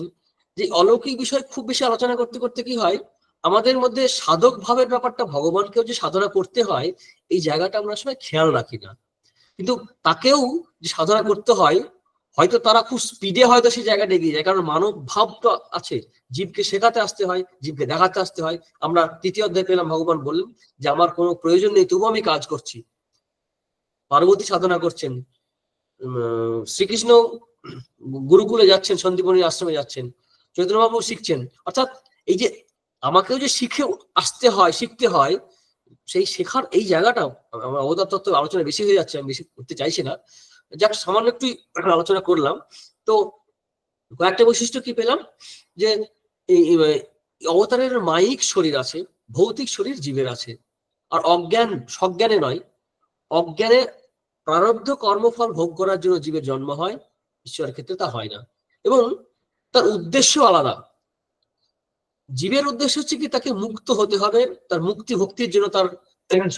যে অলৌকিক বিষয় খুব বেশি আলোচনা করতে করতে কি হয়, আমাদের মধ্যে সাধক ভাবের ব্যাপারটা, ভগবানকেও যে সাধনা করতে হয় এই জায়গাটা আমরা সময় খেয়াল রাখি না। কিন্তু তাকেও যে সাধনা করতে হয়, হয়তো তারা খুব স্পিডে হয়তো সেই জায়গাটা এগিয়ে যায়, কারণ মানব ভাব তো আছে, জীবকে শেখাতে আসতে হয়, জীবকে দেখাতে আসতে হয়। আমরা তৃতীয় অধ্যায় পেলাম ভগবান বললেন যে আমার কোনো প্রয়োজন নেই, তবু আমি কাজ করছি। পার্বতী সাধনা করছেন, শ্রীকৃষ্ণ গুরুকুলে যাচ্ছেন, সন্দীপনীর আশ্রমে যাচ্ছেন, চৈতন্যবাবু শিখছেন। অর্থাৎ এই যে আমাকেও যে শিখে আসতে হয়, শিখতে হয়, সেই শেখার এই জায়গাটা আমার অবতার তত্ত্ব আলোচনা বেশি হয়ে যাচ্ছে, আমি বেশি করতে চাইছি না, যাক সামান্য একটু আলোচনা করলাম। তো কয়েকটা বৈশিষ্ট্য কি পেলাম, যে এই অবতারের মায়িক শরীর আছে, ভৌতিক শরীর জীবের আছে। আর অজ্ঞান সজ্ঞানে নয়, অজ্ঞানে প্রারব্ধ কর্মফল ভোগ করার জন্য জীবের জন্ম হয়, ঈশ্বরের ক্ষেত্রে তা হয় না। এবং তার উদ্দেশ্য আলাদা। জীবের উদ্দেশ্য হচ্ছে কি তাকে মুক্ত হতে হবে, তার মুক্তি ভক্তির জন্য তার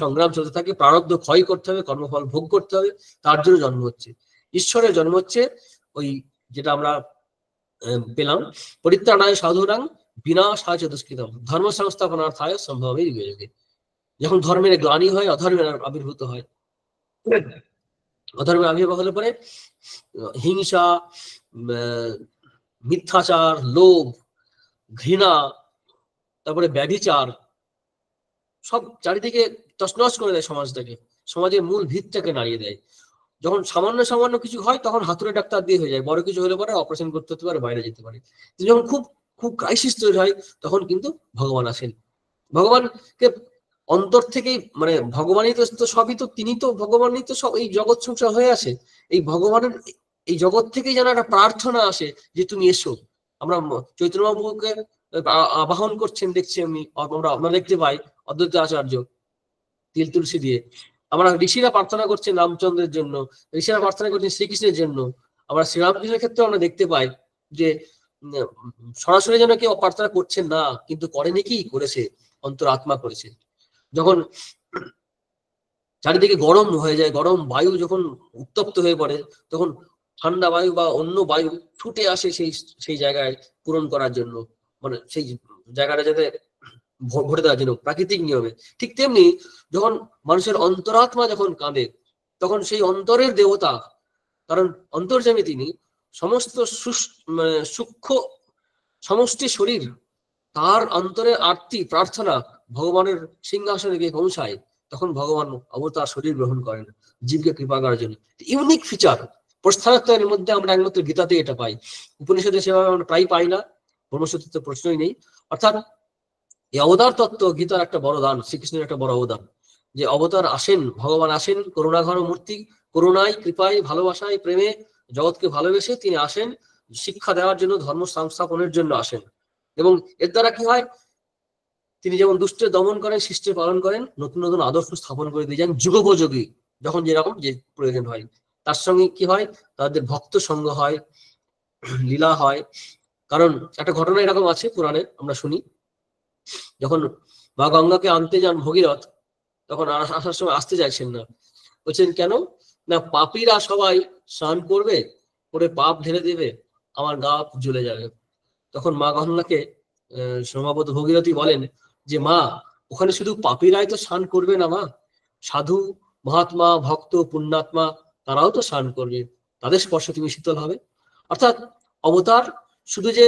সংগ্রাম চলতে থাকে, প্রারব্ধ ক্ষয় করতে হবে, কর্মফল ভোগ করতে হবে, তার জন্য জন্ম হচ্ছে। ঈশ্বরের জন্ম হচ্ছে ওই যেটা আমরা পেলাম, পরিত্রাণায় সাধুরাং বিনাশায় চ দুষ্কৃতম ধর্ম সংস্থাপনার্থায় সম্ভবে যুগে যুগে। যখন ধর্মের গ্লানি হয়, অধর্মের আবির্ভূত হয়, অধর্মের আবির্ভাব হলে পরে হিংসা, মিথ্যাচার, লোভ, ঘৃণা, তারপরে ব্যভিচার, সব চারিদিকে তছনছ করে দেয় সমাজটাকে, সমাজের মূল ভিতটাকে নাড়িয়ে দেয়। যখন সামান্য সামান্য কিছু হয় তখন হাতুড়ে ডাক্তার দিয়ে হয়ে যায়, বড় কিছু হলে পরে অপারেশন করতে হতে পারে, বাইরে যেতে পারে। যখন খুব খুব ক্রাইসিস তৈরি হয় তখন কিন্তু ভগবান আসেন। ভগবানকে অন্তর থেকেই, মানে ভগবানই তো সবই, তো তিনি তো ভগবানই তো সব, এই জগৎ সংসার হয়ে আছে। এই ভগবানের এই জগৎ থেকেই যেন একটা প্রার্থনা আসে যে তুমি এসো। আমরা চৈতন্য বাবুকে আবাহন করছেন দেখছি আমরা দেখতে পাই অদ্বৈত আচার্য তিল তুলসী দিয়ে। আমরা ঋষিরা প্রার্থনা করছেন রামচন্দ্রের জন্য, ঋষিরা প্রার্থনা করছেন শ্রীকৃষ্ণের জন্য। আমরা শ্রীরামকৃষ্ণের ক্ষেত্রে আমরা দেখতে পাই যে সরাসরি যেন কেউ প্রার্থনা করছেন না, কিন্তু করেনি কি করেছে, অন্তর আত্মা করেছে। যখন চারিদিকে গরম হয়ে যায়, গরম বায়ু যখন উত্তপ্ত হয়ে পড়ে তখন ঠান্ডা বায়ু বা অন্য বায়ু ছুটে আসে সেই সেই জায়গায় পূরণ করার জন্য, মানে সেই জায়গাটা যাতে ভরে দেওয়ার জন্য প্রাকৃতিক নিয়মে। ঠিক তেমনি যখন মানুষের অন্তরাত্মা যখন কাঁদে তখন সেই অন্তরের দেবতা, কারণ অন্তর্যামী তিনি, সমস্ত মানে সূক্ষ্ম সমষ্টি শরীর, তার অন্তরে আরতি প্রার্থনা ভগবানের সিংহাসনে গিয়ে পৌঁছায়, তখন ভগবান অবতার শরীর গ্রহণ করেন জীবকে কৃপা করার জন্য। ইউনিক ফিচার প্রস্থানের মধ্যে আমরা একমাত্র গীতাতে এটা পাই, উপনিষদে সেভাবে আমরা প্রায় পাই না, ব্রহ্মসূত্রে তো প্রশ্নই নেই। অর্থাৎ এই অবতার তত্ত্ব গীতার একটা বড় দান, শ্রীকৃষ্ণের একটা বড় অবদান, যে অবতার আসেন, ভগবান আসেন করুণাঘন মূর্তি, করুণায় কৃপায় ভালোবাসায় প্রেমে জগৎকে ভালোবেসে তিনি আসেন শিক্ষা দেওয়ার জন্য, ধর্ম সংস্থাপনের জন্য আসেন। এবং এর দ্বারা কি হয়, তিনি যেমন দুষ্টের দমন করেন, শিষ্টের পালন করেন, নতুন নতুন আদর্শ স্থাপন করে দিয়ে যান যুগোপযোগী, যখন যেরকম যে প্রয়োজন হয়। তার সঙ্গে কি হয়, তাদের ভক্ত সঙ্গ হয়, লীলা হয়। কারণ একটা ঘটনা এরকম আছে পুরাণে আমরা শুনি, যখন মা গঙ্গাকে আনতে যান ভগীরথ, তখন আসার সময় আসতে চাইছেন না, বলছেন কেন না, পাপীরা সবাই স্নান করবে, করে পাপ ঢেলে দেবে, আমার গা জ্বলে যাবে। তখন মা গঙ্গাকে সম্ভবত ভগীরথী বলেন যে মা, ওখানে শুধু পাপীরাই তো স্নান করবে না মা, সাধু মহাত্মা ভক্ত পুণ্যাত্মা তারাও তো স্নান করবে, তাদের স্পর্শে তুমি শীতল হবে। অর্থাৎ অবতার শুধু যে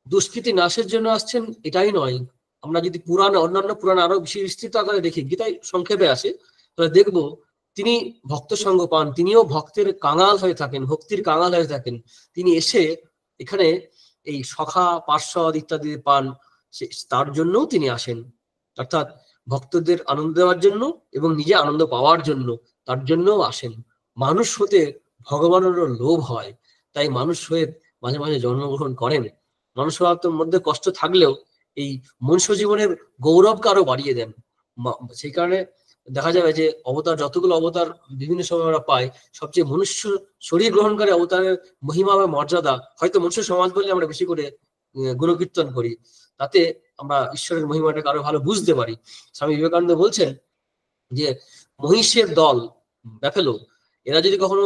দুষ্কৃতি নাশের জন্য আসছেন এটাই নয়। আমরা যদি পুরাণ, অন্যান্য পুরাণ আরো বেশি বিস্তৃত আকারে দেখি, গীতায় সংক্ষেপে আসে, তাহলে দেখবো তিনি ভক্ত সঙ্গ পান, তিনিও ভক্তের কাঙাল হয়ে থাকেন, ভক্তির কাঙাল হয়ে থাকেন। তিনি এসে এখানে এই সখা পার্শ্বদ ইত্যাদি পান, তার জন্যও তিনি আসেন। অর্থাৎ ভক্তদের আনন্দ দেওয়ার জন্য এবং নিজে আনন্দ পাওয়ার জন্য, তার জন্যও আসেন। মানুষ হতে ভগবানেরও লোভ হয়, তাই মানুষ হয়ে মাঝে মাঝে জন্মগ্রহণ করেন। মানুষ হওয়ার মধ্যে কষ্ট থাকলেও এই মনুষ্য জীবনের গৌরবকে আরো বাড়িয়ে দেন। সেই কারণে দেখা যাবে যে অবতার, যতগুলো অবতার বিভিন্ন সময় আমরা পাই, সবচেয়ে মনুষ্য শরীর গ্রহণকারী অবতারের মহিমা বা মর্যাদা, হয়তো মনুষ্য সমাজ বলে আমরা বেশি করে গুণকীর্তন করি, তাতে আমরা ঈশ্বরের মহিমাটাকে আরো ভালো বুঝতে পারি। স্বামী বিবেকানন্দ বলছেন যে মহিষের দল, ব্যাফেলো, এরা যদি কখনো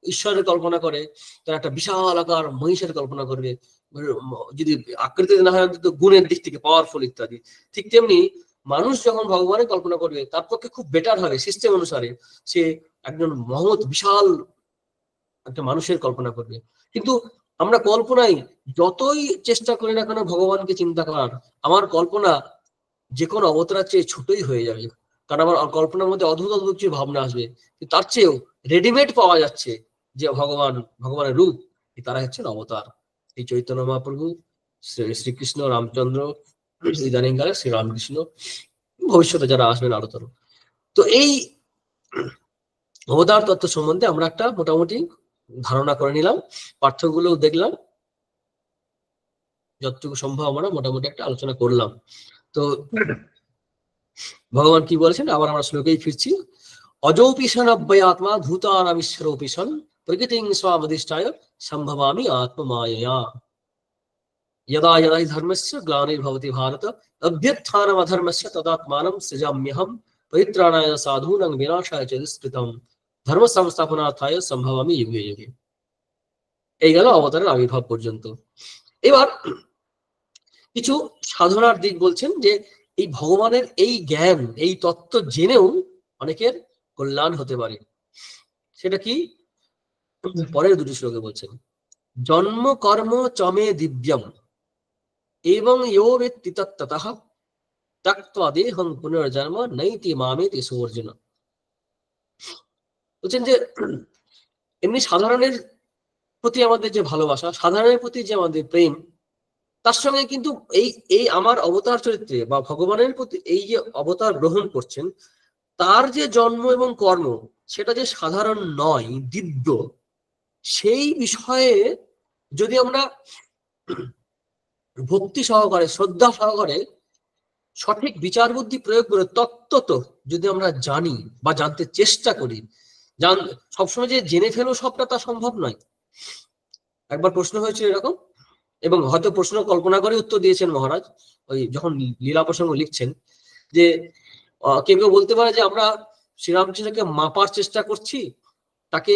ঈশ্বরের কল্পনা করে, তারা একটা বিশাল আকার মহিষের কল্পনা করবে, যদি আকৃতিতে না হয় অন্তত গুণের দিক থেকে পাওয়ারফুল ইত্যাদি। ঠিক তেমনি মানুষ যখন ভগবানের কল্পনা করবে, তার পক্ষে খুব বেটার হবে সিস্টেম অনুসারে, সে একজন মহৎ বিশাল একটা মানুষের কল্পনা করবে। কিন্তু আমরা কল্পনায় যতই চেষ্টা করি না কেন ভগবানকে চিন্তা করার, আমার কল্পনা যে কোনো অবতারের চেয়ে ছোটই হয়ে যাবে। কারণ আমার কল্পনার মধ্যে অদ্ভুত অদ্ভুত কিছু ভাবনা আসবে, তার চেয়েও রেডিমেড পাওয়া যাচ্ছে যে ভগবানের রূপ, তারা হচ্ছেন অবতার। এই চৈতন্য মহাপ্রভু, শ্রীকৃষ্ণ, রামচন্দ্র, ইদানিংকালে শ্রীরামকৃষ্ণ, ভবিষ্যতে যারা আসবেন আরো তর। তো এই অবতার তত্ত্ব সম্বন্ধে আমরা একটা মোটামুটি ধারণা করে নিলাম, পার্থক্যগুলো দেখলাম, যতটুকু সম্ভব আমরা মোটামুটি একটা আলোচনা করলাম। তো ভগবান কি বলেছেন, আবার আমরা শ্লোকেই ফিরছি। অজৌপিশন অব্যয়াত্মা ভূতানামিশ্বরোপিশন প্রকৃতিং স্বামধিষ্ঠায় সম্ভবামি আত্মমায়য়া यदा यदा हि धर्मस्य ग्लानिर्भवति भारत अभ्युत्थानम् अधर्मस्य तदात्मानं सृजाम्यहं परित्राणाय साधूनां विनाशाय च दुष्कृतं ধর্ম সংস্থাপনার্থায় সম্ভবামি যুগে যুগে। এই গেল অবতারের আবির্ভাব পর্যন্ত। এবার কিছু সাধনার দিক বলছেন, যে এই ভগবানের এই জ্ঞান, এই তত্ত্ব জেনেও অনেকের কল্যাণ হতে পারে। সেটা কি, পরের দুটি শ্লোকে বলছেন, জন্ম কর্ম চমে দিব্যম এবং ইয়ো বেত্তি তত্ত্বতঃ ত্যক্ত্বা দেহং পুনর্জন্ম নৈতি মামেতি সুবর্জন। বলছেন যে এমনি সাধারণের প্রতি আমাদের যে ভালোবাসা, সাধারণের প্রতি যে আমাদের প্রেম, তার সঙ্গে কিন্তু এই এই আমার অবতার চরিত্রে বা ভগবানের প্রতি এই যে অবতার গ্রহণ করছেন, তার যে জন্ম এবং কর্ম সেটা যে সাধারণ নয়, দিব্য, সেই বিষয়ে যদি আমরা ভক্তি সহকারে, শ্রদ্ধা সহকারে, সঠিক বিচার বুদ্ধি প্রয়োগ করে তত্ত্বত যদি আমরা জানি বা জানতে চেষ্টা করি, সবসময় যে জেনে ফেলো সবটা তা সম্ভব নয়। একবার প্রশ্ন হয়েছিল এরকম, এবং হয়তো প্রশ্ন কল্পনা করে উত্তর দিয়েছেন মহারাজ, ওই যখন লীলা প্রসঙ্গ লিখছেন, যে কেউ কেউ বলতে পারে যে আমরা শ্রীরামকৃষ্ণকে মাপার চেষ্টা করছি, তাকে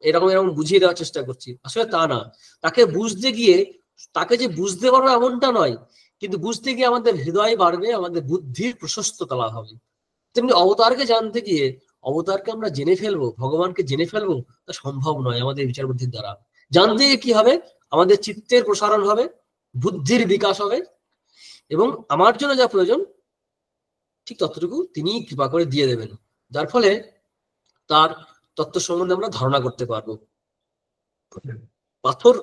এরকম এরকম বুঝিয়ে দেওয়ার চেষ্টা করছি, আসলে তা না। তাকে বুঝতে গিয়ে, তাকে যে বুঝতে পারবো এমনটা নয়, কিন্তু বুঝতে গিয়ে আমাদের হৃদয় বাড়বে, আমাদের বুদ্ধির প্রশস্ততা লাভ হবে। তেমনি অবতারকে জানতে গিয়ে অবতারকে আমরা জেনে ফেলবো, ভগবানকে জেনে ফেলবো, তা সম্ভব নয় আমাদের বিচার বুদ্ধির দ্বারা। জানতে গিয়ে কি হবে, আমাদের চিত্তের প্রসারণ হবে, বুদ্ধির বিকাশ হবে, এবং আমার জন্য যা প্রয়োজন ঠিক ততটুকু তিনি কৃপা করে দিয়ে দেবেন, যার ফলে তার তত্ত্ব সম্বন্ধে আমরা ধারণা করতে পারবো। পাথর,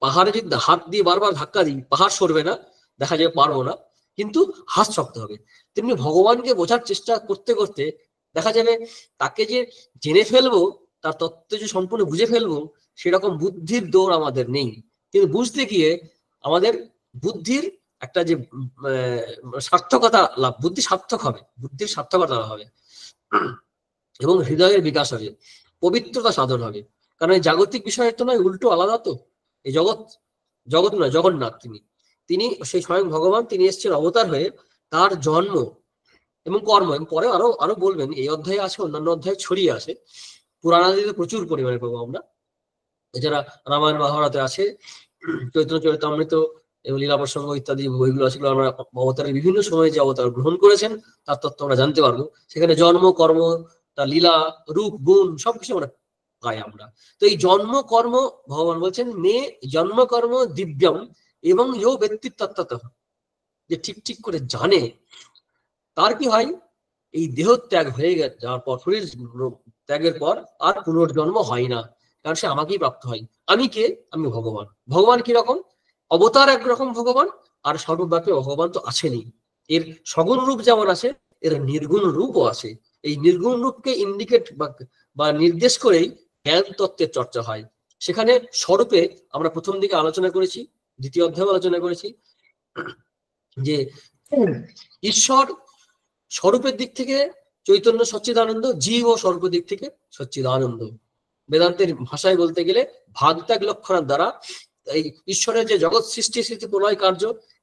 পাহাড়ে যদি হাত দিয়ে বারবার ধাক্কা দিই, পাহাড় সরবে না, দেখা যাবে পারবো না, কিন্তু হাত শক্ত হবে। তেমনি ভগবানকে বোঝার চেষ্টা করতে করতে দেখা যাবে তাকে যে জেনে ফেলবো, তার তত্ত্ব যে সম্পূর্ণ বুঝে ফেলবো, সেরকম বুদ্ধির দৌড় আমাদের নেই। কিন্তু বুঝতে গিয়ে আমাদের বুদ্ধির একটা যে সার্থকতা লাভ, বুদ্ধি সার্থক হবে, বুদ্ধির সার্থকতা হবে, এবং হৃদয়ের বিকাশ হবে, পবিত্রতা সাধন হবে। কারণ এই জাগতিক বিষয়ের তো নয়, উল্টো আলাদা তো। এই জগৎ, জগৎ নয়, জগন্নাথ তিনি, তিনি সেই স্বয়ং ভগবান, তিনি এসেছেন অবতার হয়ে। তার জন্ম এবং কর্ম, এবং পরে আরো আরো বলবেন, এই অধ্যায়ে আছে, অন্যান্য অধ্যায়ে ছড়িয়ে আছে, পুরাণাদিতে প্রচুর পরিমাণে পাবো আমরা। এছাড়া রামায়ণ মহাভারতে আছে, চৈতন্য চরিতামৃত এবং লীলা প্রসঙ্গ ইত্যাদি বইগুলো আছে, আমরা অবতারের বিভিন্ন সময়ে যে অবতার গ্রহণ করেছেন তার তত্ত্ব আমরা জানতে পারবো। সেখানে জন্ম, কর্ম, তার লীলা, রূপ, গুণ সবকিছু আমরা পাই আমরা। তো এই জন্ম কর্ম, ভগবান বলছেন মে জন্ম কর্ম দিব্যম এবং ইহ ব্যক্তিত্ব, যে ঠিক ঠিক করে জানে, তার কি হয়, এই দেহ ত্যাগ হয়ে যাওয়ার পর, শরীর ত্যাগের পর আর পুনর্জন্ম হয় না, কারণ সে আমাকেই প্রাপ্ত হয়। আমি কে? আমি ভগবান। ভগবান কিরকম? অবতার একরকম ভগবান, আর সর্বব্যাপী ভগবান তো আছেনই। এর সগুণ রূপ যেমন আছে, এর নির্গুণ রূপও আছে। এই নির্গুণ রূপকে ইন্ডিকেট বা নির্দেশ করেই জ্ঞান তত্ত্বের চর্চা হয়। সেখানে স্বরূপে আমরা প্রথম দিকে আলোচনা করেছি, দ্বিতীয় অধ্যায়ে আলোচনা করেছি, যে ঈশ্বর স্বরূপের দিক থেকে চৈতন্য সচ্চিদানন্দ, জীব ও স্বরূপের দিক থেকে সচ্চিদানন্দ। বেদান্তের ভাষায় বলতে গেলে ভাগত্যাগ লক্ষণের দ্বারা এই ঈশ্বরের যে জগৎ সৃষ্টি স্থিতি প্রলয় কার্য,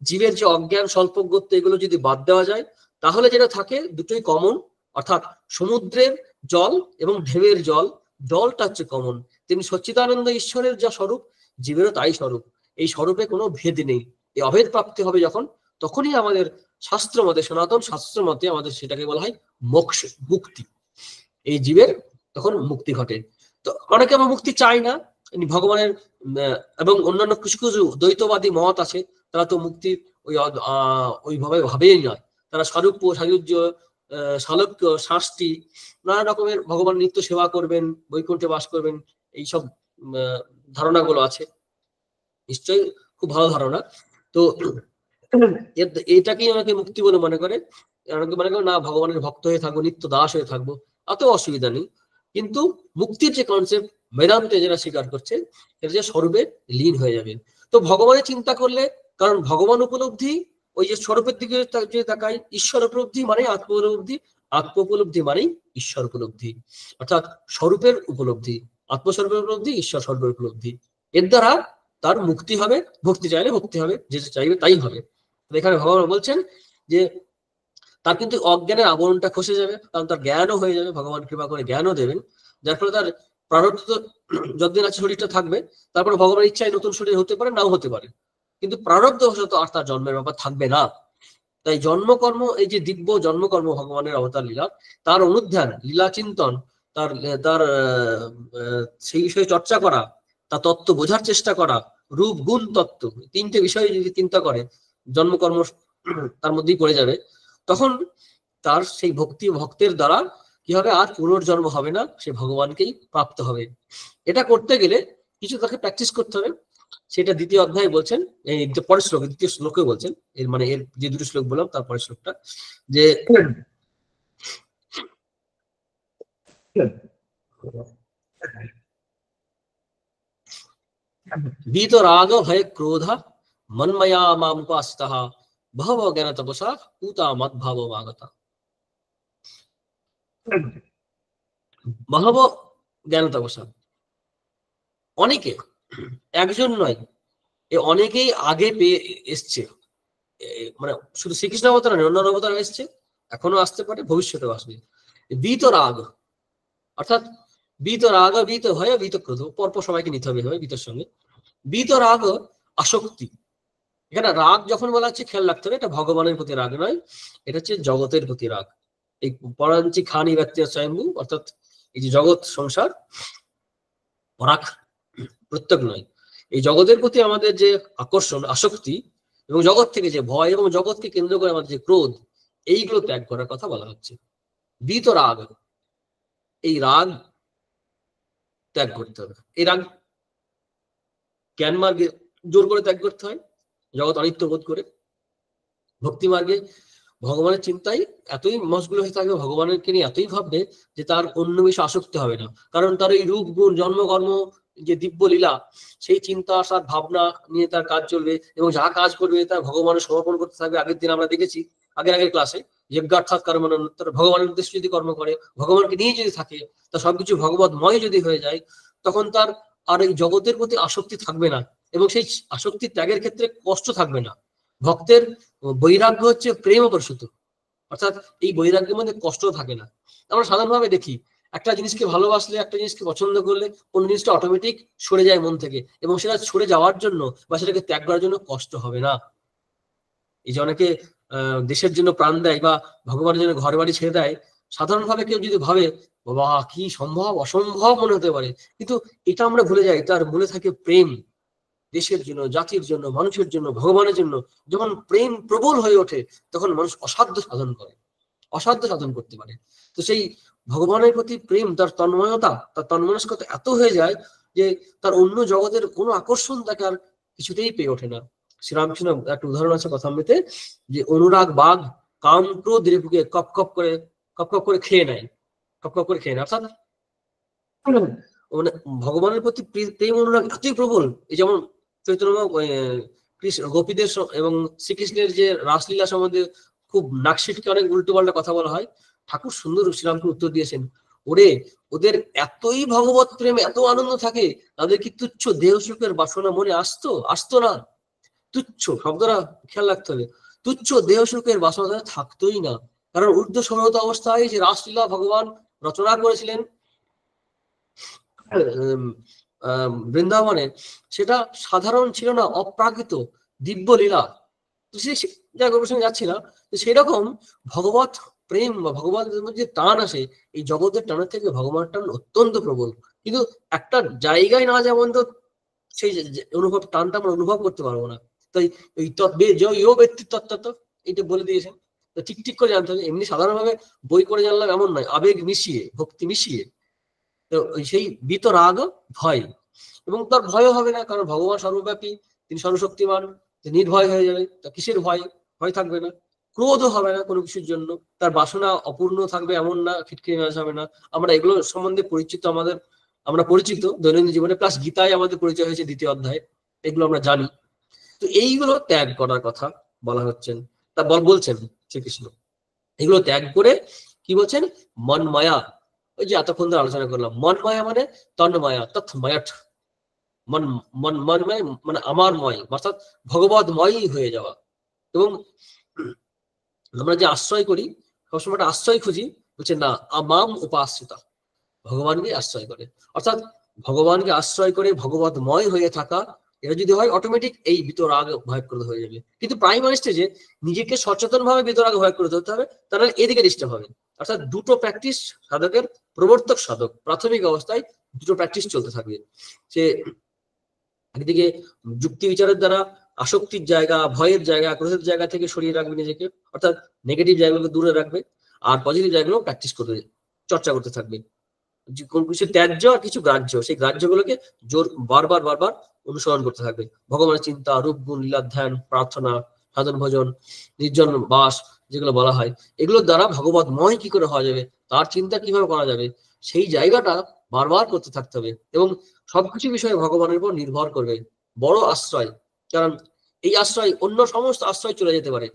জীবের যে অজ্ঞান স্বল্পজ্ঞত্ব, এগুলো যদি বাদ দেওয়া যায়, তাহলে যেটা থাকে দুটোই কমন, অর্থাৎ সমুদ্রের জল এবং ঢেউয়ের জল, জলটা হচ্ছে কমন। তেমনি সচ্চিদানন্দ ঈশ্বরের যা স্বরূপ, জীবেরও তাই স্বরূপ। এই স্বরূপে কোনো ভেদ নেই। এই অভেদ প্রাপ্তি হবে যখন, তখনই আমাদের শাস্ত্র মতে, সনাতন শাস্ত্র মতে আমাদের সেটাকে বলা হয় মোক্ষ, মুক্তি। এই জীবের তখন মুক্তি ঘটে। তো অনেকে আমরা মুক্তি চাই না, ভগবানের এবং অন্যান্য কিছু কিছু দ্বৈতবাদী মত আছে, তারা তো মুক্তির ওইভাবে ভাবেই নয়। তারা স্বরূপ, সাযুজ্য, শালক্য, শাস্তি, নানা রকমের ভগবান নিত্য সেবা করবেন, বৈকুণ্ঠে বাস করবেন, এইসব ধারণাগুলো আছে। নিশ্চয়ই খুব ভালো ধারণা। তো এটাকেই অনেকে মুক্তি বলে মনে করে। অনেকে মনে করে না, ভগবানের ভক্ত হয়ে থাকবো, নিত্য দাস হয়ে থাকবো, অত অসুবিধা নেই। কিন্তু মুক্তির যে কনসেপ্ট বেদান্তে যারা স্বীকার করছে, এটা যে স্বরূপে লীন হয়ে যাবে। তো ভগবানের চিন্তা করলে, কারণ ভগবান উপলব্ধি, ওই যে স্বরূপের দিকে যে তাকাই, ঈশ্বর উপলব্ধি মানে আত্ম উপলব্ধি, আত্ম উপলব্ধি মানেই ঈশ্বর উপলব্ধি, অর্থাৎ স্বরূপের উপলব্ধি, আত্মস্বরূপের উপলব্ধি, ঈশ্বর স্বরূপের উপলব্ধি। এর দ্বারা তার মুক্তি হবে, ভক্তি চাইলে ভক্তি হবে, যে চাইবে তাই হবে। এখানে ভগবান বলছেন যে তার কিন্তু অজ্ঞানের আবরণটা খসে যাবে, কারণ তার জ্ঞানও হয়ে যাবে, ভগবান কৃপা করে জ্ঞানও দেবেন, যার ফলে তার প্রারব্ধ যতদিন আছে শরীরটা থাকবে, তারপরে ভগবানের ইচ্ছায় নতুন শরীর হতে পারে, নাও হতে পারে, কিন্তু প্রারব্ধ বশত আর তার জন্মের ব্যাপার থাকবে না। তাই জন্মকর্ম, এই যে দিব্য জন্মকর্ম ভগবানের অবতার লীলা, তার অনুধ্যান, লীলা চিন্তন, তার তার সেই বিষয়ে চর্চা করা, তার তত্ত্ব বোঝার চেষ্টা করা, রূপ গুণ তত্ত্ব, তিনটে বিষয় যদি চিন্তা করে, জন্মকর্ম তার মধ্যেই পড়ে যাবে, তখন তার সেই ভক্তি, ভক্তের দ্বারা কি হবে, আর পুনর্জন্ম হবে না, সে ভগবানকেই প্রাপ্ত হবে। এটা করতে গেলে কিছু তাকে প্র্যাকটিস করতে হবে, সেটা দ্বিতীয় অধ্যায়ে বলছেন, এই পরের শ্লোকে, দ্বিতীয় শ্লোকে বলছেন, এর মানে এর যে দুটো শ্লোক বললাম তার পরের শ্লোকটা, যে ভীত রাগ ভয় ক্রোধ মন্ময়া মামুপাস্তঃ বহব জ্ঞান তপসা উতা মদ্ভাব আগতা। বহব জ্ঞান তপসা, অনেকে, একজন নয়, এ অনেকেই আগে পেয়ে এসছে, মানে শুধু শ্রীকৃষ্ণ অবতার নয়, অন্যান্য অবতার এসছে, এখনো আসতে পারে, ভবিষ্যতেও আসবে। বীতরাগ, অর্থাৎ বীতরাগ, বীত ভয়, বীত ক্রোধ, পরপর সবাইকে নিতে হবে বীতের সঙ্গে। বীতরাগ আসক্তি। এখানে রাগ যখন বলা হচ্ছে খেয়াল রাখতে হবে, এটা ভগবানের প্রতি রাগ নয়, এটা হচ্ছে জগতের প্রতি রাগ। এই পরাঞ্চি খানি ব্যক্তি স্বয়ম্ভু, অর্থাৎ এই যে জগৎ সংসার, পরাগ প্রত্যেক নয়, এই জগতের প্রতি আমাদের যে আকর্ষণ, আসক্তি, এবং জগৎ থেকে যে ভয়, এবং জগৎকে কেন্দ্র করে আমাদের যে ক্রোধ, এইগুলো ত্যাগ করার কথা বলা হচ্ছে। বীতরাগ, এই রাগ ত্যাগ করতে হবে। এই রাগ জ্ঞান মার্গে জোর করে ত্যাগ করতে হয়, জগৎ অনিত্য বোধ করে। ভক্তি মার্গে ভগবানের চিন্তায় এতই মশগুল হয়ে থাকবে, ভগবানকে নিয়ে এতই ভাববে যে তার অন্য বিষয়ে আসক্তি হবে না, কারণ তার এই রূপ গুণ জন্মকর্ম যে দিব্য লীলা, সেই চিন্তা আসার ভাবনা নিয়ে তার কাজ চলবে, এবং যা কাজ করবে তার ভগবানের সমর্পণ করতে থাকবে। আগের দিন আমরা দেখেছি, আগের ক্লাসে, যজ্ঞার্থাৎ কর্মণ্যের, ভগবানের উদ্দেশ্যে যদি কর্ম করে, ভগবানকে নিয়ে যদি থাকে, তা সবকিছু ভগবতময় যদি হয়ে যায়, তখন তার আর এই জগতের প্রতি আসক্তি থাকবে না, এবং সেই আসক্তি ত্যাগের ক্ষেত্রে কষ্ট থাকবে না। ভক্তের বৈরাগ্য হচ্ছে প্রেম প্রসূত, অর্থাৎ এই বৈরাগ্যের মধ্যে কষ্ট থাকে না। আমরা সাধারণভাবে দেখি, একটা জিনিসকে ভালোবাসলে, একটা জিনিসকে পছন্দ করলে, অন্য জিনিসটা অটোমেটিক সরে যায় মন থেকে, এবং সেটা সরে যাওয়ার জন্য বা সেটাকে ত্যাগ করার জন্য কষ্ট হবে না। এই যে অনেকে দেশের জন্য প্রাণ দেয় বা ভগবানের জন্য ঘর বাড়ি ছেড়ে দেয়, সাধারণভাবে কেউ যদি ভাবে বাবা কি সম্ভব, অসম্ভব মনে হতে পারে, কিন্তু এটা আমরা ভুলে যাই, তার মনে থাকে প্রেম দেশের জন্য, জাতির জন্য, মানুষের জন্য, ভগবানের জন্য। যখন প্রেম প্রবল হয়ে ওঠে, তখন মানুষ অসাধ্য সাধন করে, অসাধ্য সাধন করতে পারে। তো সেই ভগবানের প্রতি প্রেম, তার তন্ময়তা, তার তন্মনস্কতা এত হয়ে যায় যে তার অন্য জগতের কোনো আকর্ষণ তাকে আর কিছুতেই পেয়ে ওঠে না। শ্রীরামকৃষ্ণ একটা উদাহরণ আছে কথামৃতে, যে অনুরাগ বাঘ কাম ক্রোধ রিপুকে কপ কপ করে খেয়ে নেয়, কপ করে খেয়ে নেয়। অর্থাৎ মানে ভগবানের প্রতি প্রেম অনুরাগ এতই প্রবল। এই যেমন চৈতন্য কৃষ্ণ গোপীদের এবং শ্রীকৃষ্ণের যে রাসলীলা সম্বন্ধে খুব নাকশিটকে অনেক উল্টো পাল্টা কথা বলা হয়, ঠাকুর সুন্দর শ্রীরামকে উত্তর দিয়েছেন, ওরে ওদের এতই ভগবত প্রেম, এত আনন্দ থাকে, তাদের কি তুচ্ছ দেহ সুখের বাসনা মনে আসতো না? তুচ্ছ শব্দটা খেয়াল রাখতে হবে, তুচ্ছ দেহ সুখের বাসনা থাকতোই না, কারণ ঊর্ধ্ব সহত অবস্থায় যে রাসলীলা ভগবান রচনা করেছিলেন বৃন্দাবনে, সেটা সাধারণ ছিল না, অপ্রাকৃত দিব্য লীলা। তো যা গবেষণা যাচ্ছি না, সেরকম ভগবত প্রেম বা ভগবানের মধ্যে টান আসে, এই জগতের টানের থেকে ভগবানের টান অত্যন্ত প্রবল। কিন্তু একটা জায়গায় না যেমন তো সেই অনুভব, টানটা আমরা অনুভব করতে পারবো না। তাই এই ব্যক্তি তত্ত্ব এইটা বলে দিয়েছেন, তো ঠিক করে জানতে হবে। এমনি সাধারণভাবে বই করে জানলাম এমন নয়, আবেগ মিশিয়ে, ভক্তি মিশিয়ে। তো সেই বিতরাগ ভয়, এবং তার ভয়ও হবে না, কারণ ভগবান সর্বব্যাপী, তিনি সর্বশক্তিমান, তিনি নির্ভয় হয়ে যাবে, তা কিসের ভয়, ভয় থাকবে না। ক্রোধও হবে না কোনো কিছুর জন্য, তার বাসনা অপূর্ণ থাকবে এমন না, খিটখিটে মেজাজ হবে না। আমরা এগুলো সম্বন্ধে পরিচিত, আমরা পরিচিত দৈনন্দিন জীবনে, প্লাস গীতায় আমাদের পরিচয় হয়েছে 2য় অধ্যায়ে, এগুলো আমরা জানি। তো এইগুলো ত্যাগ করার কথা বলা হচ্ছেন, তা বলছেন শ্রীকৃষ্ণ। এগুলো ত্যাগ করে কি বলছেন, মন মায়া, ওই যে এতক্ষণ ধরে আলোচনা করলাম, মন মায়া মানে তন্ময়া, তৎময়াট, মন মন মনময় মানে আমারময়, অর্থাৎ ভগবতময়ই হয়ে যাওয়া। এবং আমরা যে আশ্রয় করি, সবসময় একটা আশ্রয় খুঁজি, বলছে না আমাম উপাশ্রিতা, ভগবানকে আশ্রয় করে, অর্থাৎ ভগবানকে আশ্রয় করে ভগবতময় হয়ে থাকা, এটা যদি হয় অটোমেটিক এই বিতরাগ ভয় করে হয়ে যাবে। কিন্তু প্রাইমারি স্টেজে নিজেকে সচেতন ভাবে বিতরাগ ভয় করে ধরতে হবে, তাহলে এদিকে ডিস্টার্ব হবে। অর্থাৎ দুটো প্র্যাকটিস সাধকের, প্রবর্তক সাধক প্রাথমিক অবস্থায় দুটো প্র্যাকটিস চলতে থাকবে। সে একদিকে যুক্তি বিচারের দ্বারা আসক্তির জায়গা, ভয়ের জায়গা, ক্রোধের জায়গা থেকে সরিয়ে রাখবে নিজেকে, অর্থাৎ নেগেটিভ জায়গাগুলোকে দূরে রাখবে, আর পজিটিভ জায়গাগুলো প্র্যাকটিস করবে, চর্চা করতে থাকবে। কোন কিছু ত্যায্য আর কিছু গ্রাহ্য, সেই গ্রাহ্যগুলোকে জোর বারবার অনুসরণ করতে থাকবে। ভগবানের চিন্তা, রূপ গুণ, লীলা ধ্যান, প্রার্থনা, সাধন ভজন, নির্জন বাস যেগুলো বলা হয়, এগুলোর দ্বারা ভগবতময় কি করে হওয়া যাবে, তার চিন্তা কিভাবে করা যাবে, সেই জায়গাটা বারবার করতে থাকতে হবে। এবং সবকিছু বিষয়ে ভগবানের উপর নির্ভর করবে, বড় আশ্রয়, কারণ এই আশ্রয় অন্য সমস্ত আশ্রয় চলে যেতে পারে।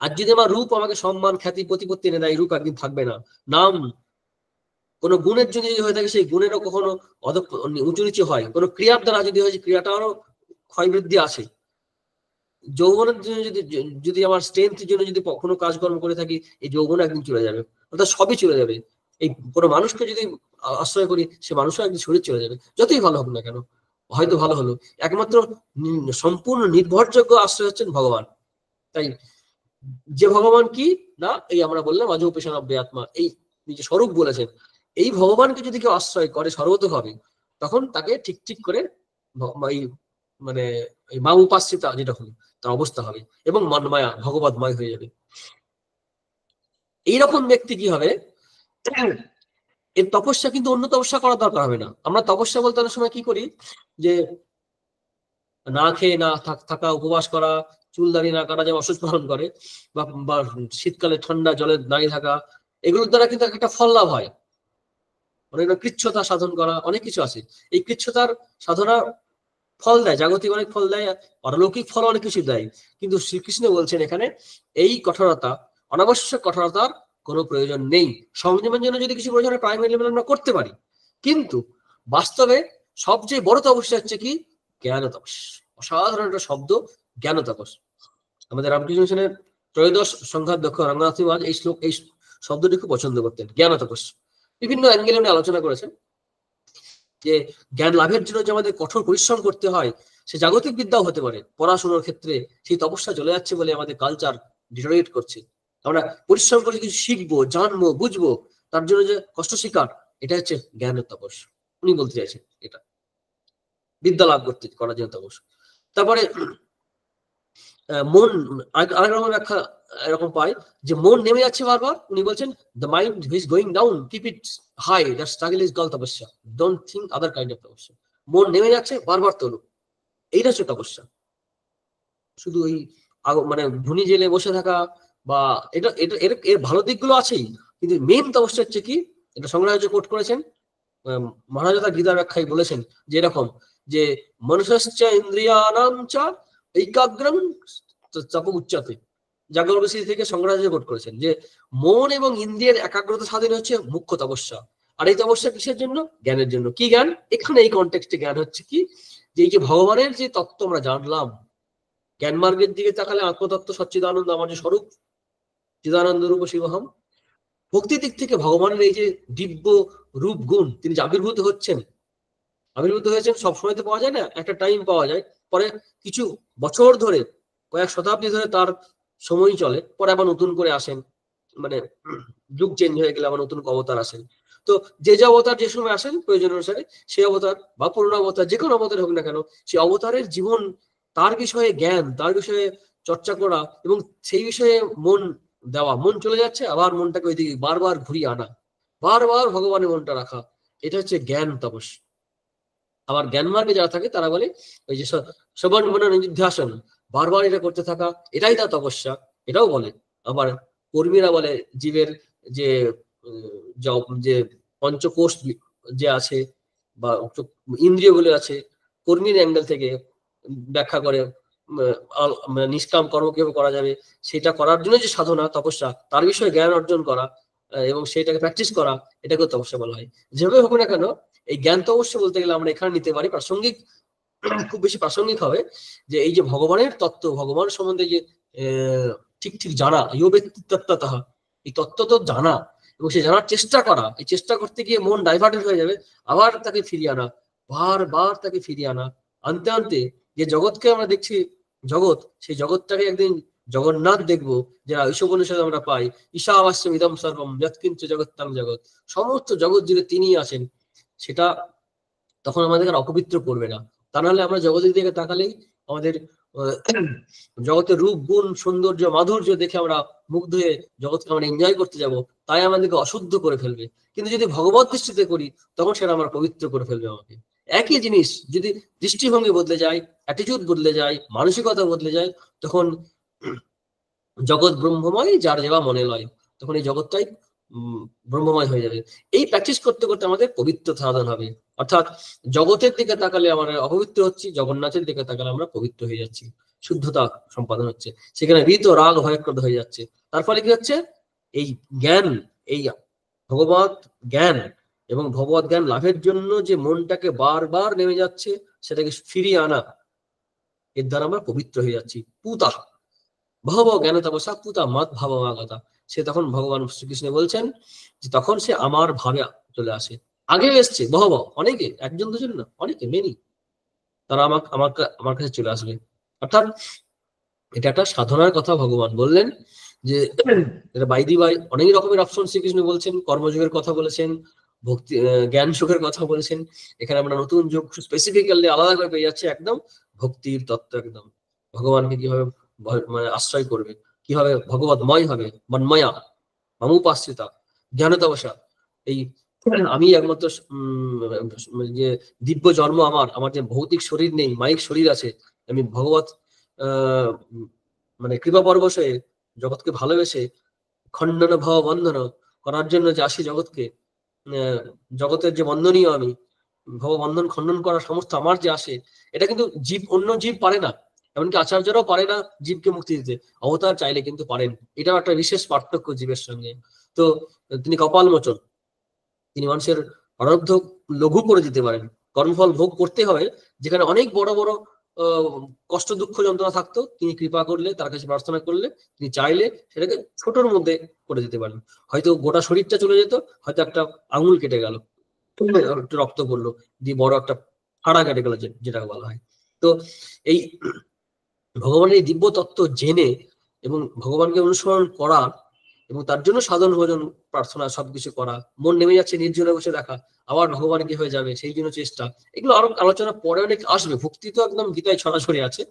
আর যদি আমার রূপ আমাকে সম্মান, খ্যাতি, প্রতিপত্তি এনে দেয়, রূপ একদিন থাকবে না। নাম কোন গুণের জন্য যদি হয়ে থাকে, সেই গুণেরও কখনো উঁচু নিচু হয়, কোন ক্রিয়ার দ্বারা যদি হয়, ক্রিয়াটারও ক্ষয় বৃদ্ধি আছে। যৌবনের জন্য যদি আমার স্ট্রেংথের জন্য যদি কোনো কাজকর্ম করে থাকি, এই যৌবন একদিন চলে যাবে। অর্থাৎ সবই চলে যাবে। এই কোনো মানুষকে যদি আশ্রয় করি, সে মানুষও একদিন শরীর চলে যাবে, যতই ভালো হোক না কেন। হয়তো ভালো হলো, একমাত্র সম্পূর্ণ নির্ভরযোগ্য আশ্রয় হচ্ছেন ভগবান। তাই যে ভগবান কি না, এই আমরা বললাম আজ পেশন অব্যে আত্মা, এই নিজে স্বরূপ বলেছেন। এই ভগবানকে যদি কেউ আশ্রয় করে সর্বতভাবে, তখন তাকে ঠিক ঠিক করে এই মানে এই মা উপাশ্রিতা যেটা হলো তার অবস্থা হবে, এবং মন্মায়া ভগবতময় হয়ে যাবে। এইরকম ব্যক্তি কি হবে, এর তপস্যা কিন্তু অন্য তপস্যা করার দরকার হবে না। আমরা তপস্যা বলতে অনেক সময় কি করি, যে না খেয়ে না থাকা, উপবাস করা, চুল দাড়ি না কাটা, যেমন অসুস্থ পালন করে, বা শীতকালে ঠান্ডা জলে দাঁড়িয়ে থাকা, এগুলোর দ্বারা কিন্তু একটা ফল লাভ হয়। অনেক কৃচ্ছতা সাধন করা, অনেক কিছু আছে। এই কৃচ্ছতার সাধনা ফল দেয়, জাগতিক অনেক ফল দেয়, পারলৌকিক ফল অনেক কিছু দেয়। কিন্তু শ্রীকৃষ্ণ বলছেন এখানে এই কঠোরতা, অনাবশ্যক কঠোরতার কোনো প্রয়োজন নেই। সংযমের জন্য যদি কিছু প্রয়োজন হয় প্রাইমারি লেভেল আমরা করতে পারি, কিন্তু বাস্তবে সবচেয়ে বড় তপস্যা হচ্ছে কি, জ্ঞান তপস। অসাধারণ একটা শব্দ, জ্ঞান তপস। আমাদের রামকৃষ্ণ মিশনের ত্রয়োদশ সংঘাধ্যক্ষ রঙ্গনাথ মহারাজ এই শব্দটি খুব পছন্দ করতেন, জ্ঞান তপস। বিভিন্ন অ্যাঙ্গেলে উনি আলোচনা করেছেন যে জ্ঞান লাভের জন্য যে আমাদের কঠোর পরিশ্রম করতে হয়, সে জাগতিক বিদ্যাও হতে পারে। পড়াশোনার ক্ষেত্রে সেই তপস্যা চলে যাচ্ছে বলে আমাদের কালচার ডিটোরিয়েট করছে। আমরা পরিশ্রম করে কিছু শিখবো, জানবো, বুঝবো, তার জন্য যে কষ্ট স্বীকার, এটা হচ্ছে জ্ঞানের তপস। উনি বলতে চাইছেন এটা বিদ্যা লাভ করতে করার জন্য তপস। তারপরে মন আরেক রকম ব্যাখ্যা এরকম পাই, যে মন নেমে যাচ্ছে বারবার, উনি বলছেন the mind is going down, keep it high, that struggle is called tapasya, don't think other kind of tapasya. মন নেমে যাচ্ছে, বারবার তোলো, এইটা হচ্ছে তপস্যা। শুধু ওই মানে ধুনি জেলে বসে থাকা, বা এটা এটা এর ভালো দিকগুলো আছেই, কিন্তু মেন তপস্যা হচ্ছে কি, এটা সংগ্রাহ্য কোট করেছেন মহারাজ তার গীতার ব্যাখ্যায় বলেছেন যে এরকম, যে মনুষ্যশ্চ ইন্দ্রিয়ানাম চ এইকাগ্রম তপ উচ্চতে। জাগরণী থেকে সংগ্রাহ্য কোট করেছেন যে মন এবং ইন্দ্রিয়ের একাগ্রতা সাধন হচ্ছে মুখ্য তপস্যা। আর এই তপস্যা কিসের জন্য? জ্ঞানের জন্য। কি জ্ঞান? এখানে এই কনটেক্সটে জ্ঞান হচ্ছে কি, যে এই যে ভগবানের যে তত্ত্ব আমরা জানলাম, জ্ঞান মার্গের দিকে তাকালে আত্মতত্ত্ব সচ্চিদানন্দ আমার যে স্বরূপ, চিদানন্দ রূপ শিবহম। ভক্তির দিক থেকে ভগবানের এই যে দিব্য রূপ গুণ, তিনি যে আবির্ভূত হয়েছেন, সবসময় তো পাওয়া যায় না, একটা টাইম পাওয়া যায়, পরে কিছু বছর ধরে, কয়েক শতাব্দী ধরে তার সময় চলে, পরে আবার নতুন করে আসেন, মানে যুগ চেঞ্জ হয়ে গেলে আবার নতুন অবতার আসেন। তো যে অবতার যে সময় আসেন প্রয়োজন অনুসারে, সেই অবতার বা পুরনো অবতার, যে কোনো অবতার হোক না কেন, সেই অবতারের জীবন, তার বিষয়ে জ্ঞান, তার বিষয়ে চর্চা করা, এবং সেই বিষয়ে মন দেওয়া। মন চলে যাচ্ছে, আবার মনটাকে ওইদিকে বারবার ঘুরিয়ে আনা, বারবার ভগবানের মনটা রাখা, এটা হচ্ছে জ্ঞান তপস। আবার জ্ঞান মার্গে যারা থাকে তারা বলে ওই যে শ্রবণ মনন নিধিধ্যাসন, বারবার এটা করতে থাকা, এটাই তার তপস্যা, এটাও বলে। আবার কর্মীরা বলে জীবের যে যে পঞ্চকোষ যে আছে, বা ইন্দ্রিয়গুলো আছে, কর্মীর অ্যাঙ্গেল থেকে ব্যাখ্যা করে নিষ্কাম কর্ম কিভাবে করা যাবে, সেটা করার জন্য যে সাধনা তপস্যা, তার বিষয়ে জ্ঞান অর্জন করা এবং সেটাকে প্র্যাকটিস করা, এটাকেও তপস্যা বলা হয়। যেভাবে হোক না কেন, এই জ্ঞান তপস্যা বলতে গেলে আমরা এখানে নিতে পারি প্রাসঙ্গিক, খুব বেশি প্রাসঙ্গিক হবে, যে এই যে ভগবানের তত্ত্ব, ভগবান সম্বন্ধে যে ঠিক ঠিক জানা, তাহা, এই তত্ত্ব তো জানা এবং সে জানার চেষ্টা করা, এই চেষ্টা করতে গিয়ে মন ডাইভার্টেড হয়ে যাবে, আবার তাকে ফিরিয়ে আনা, বারবার তাকে ফিরিয়ে আনা, আনতে আনতে যে জগৎকে আমরা দেখছি জগৎ, সেই জগৎটাকে একদিন জগন্নাথ দেখবো, যারা ঈশোপনিষদে আমরা পাই, ঈশাবাস্যম ইদম সর্বম যৎকিঞ্চ জগত্তাং জগৎ, সমস্ত জগৎ জুড়ে তিনি আছেন। সেটা তখন আমাদের আর অপবিত্র করবে না। তা নাহলে আমরা জগতের দিকে তাকালেই আমাদের জগতের রূপ গুণ সৌন্দর্য মাধুর্য দেখে আমরা মুগ্ধ হয়ে জগৎকে আমরা এনজয় করতে যাব, তাই আমাদেরকে অশুদ্ধ করে ফেলবে। কিন্তু যদি ভগবত দৃষ্টিতে করি, তখন সেটা আমরা পবিত্র করে ফেলবে আমাকে। একই জিনিস যদি দৃষ্টিভঙ্গি বদলে যায়, অ্যাটিটিউড বদলে যায়, মানসিকতা বদলে যায়, তখন জগৎ ব্রহ্মময়, যার যেবা মনে লয়, তখন এই জগৎটাই ব্রহ্মময় হয়ে যাবে। এই প্র্যাকটিস করতে করতে আমাদের পবিত্র সাধন হবে। অর্থাৎ জগতের দিকে তাকালে আমরা অপবিত্র হচ্ছি, জগন্নাথের দিকে তাকালে আমরা পবিত্র হয়ে যাচ্ছি, শুদ্ধতা সম্পাদন হচ্ছে, সেখানে ভীত রাগ ভয়ক্রোধ হয়ে যাচ্ছে। তার ফলে কি হচ্ছে, এই জ্ঞান, এই ভগবত জ্ঞান এবং ভগবত জ্ঞান লাভের জন্য যে মনটাকে বারবার নেমে যাচ্ছে, সেটাকে ফিরিয়ে আনা, এর দ্বারা আমরা পবিত্র হয়ে যাচ্ছি। পুতা ভব জ্ঞান তপসা পুতা মত ভাবাগতা। সে তখন ভগবান শ্রীকৃষ্ণ বলছেন যে তখন সে আমার ভাবে চলে আসে। আগেও এসছে অনেকে, একজন দুজন না, অনেকে মেনি, তারা আমার কাছে চলে আসবে। অর্থাৎ এটা একটা সাধনার কথা ভগবান বললেন, যে এটা বাইদি বাই অনেক রকমের অপশন শ্রীকৃষ্ণ বলছেন, কর্মযোগের কথা বলেছেন, ভক্তি জ্ঞান সুখের কথা বলেছেন। এখানে আমরা নতুন যোগ স্পেসিফিক্যালি আলাদা করে পেয়ে যাচ্ছে, একদম ভক্তির তত্ত্ব, একদম ভগবানকে কিভাবে মানে আশ্রয় করবে, কিভাবে ভগবতময় হবে, মন্ময়া মামুপাশ্রিতা জ্ঞানতবসা। এই আমি একমাত্র যে দিব্য জন্ম, আমার যে ভৌতিক শরীর নেই, মাইক শরীর আছে, আমি ভগবত মানে কৃপা পরবশ হয়ে জগৎকে ভালোবেসে খণ্ডন ভাব বন্ধন করার জন্য যে আসি জগৎকে, জগতের যে বন্ধনীয় আমি, ভববন্ধন খণ্ডন করার সমস্ত আমার যে আসে, এটা কিন্তু জীব, অন্য জীব পারে না, এমনকি আচার্যরাও পারে না জীবকে মুক্তি দিতে। অবতার চাইলে কিন্তু পারেন, এটাও একটা বিশেষ পার্থক্য জীবের সঙ্গে। তো তিনি কপাল মোচন, তিনি মানুষের অনর্ধ লঘু করে দিতে পারেন। কর্মফল ভোগ করতে হবে, যেখানে অনেক বড় বড় কষ্ট দুঃখ যন্ত্রণা থাকতো, তিনি কৃপা করলে, তার কাছে প্রার্থনা করলে, তিনি চাইলে সেটাকে ছোটর মধ্যে করে দিতে পারেন। হয়তো গোটা শরীরটা চলে যেত, হয়তো একটা আঙুল কেটে গেল, একটু রক্ত পড়লো, দিয়ে বড় একটা ফাড়া কেটে গেল, যেটা বলা হয়। তো এই ভগবানের এই দিব্য তত্ত্ব জেনে এবং ভগবানকে অনুসরণ করা, এবং তার জন্য সাধন ভোজন প্রার্থনা সবকিছু করা, মন নেমে যাচ্ছে নির্জনে বসে দেখা, আবার ভগবান কি হয়ে যাবে সেই জন্য চেষ্টা, এগুলো আরো আলোচনা পরে অনেক আসবে। ভক্তি তো একদম গীতায় ছড়াছড়ি আছে।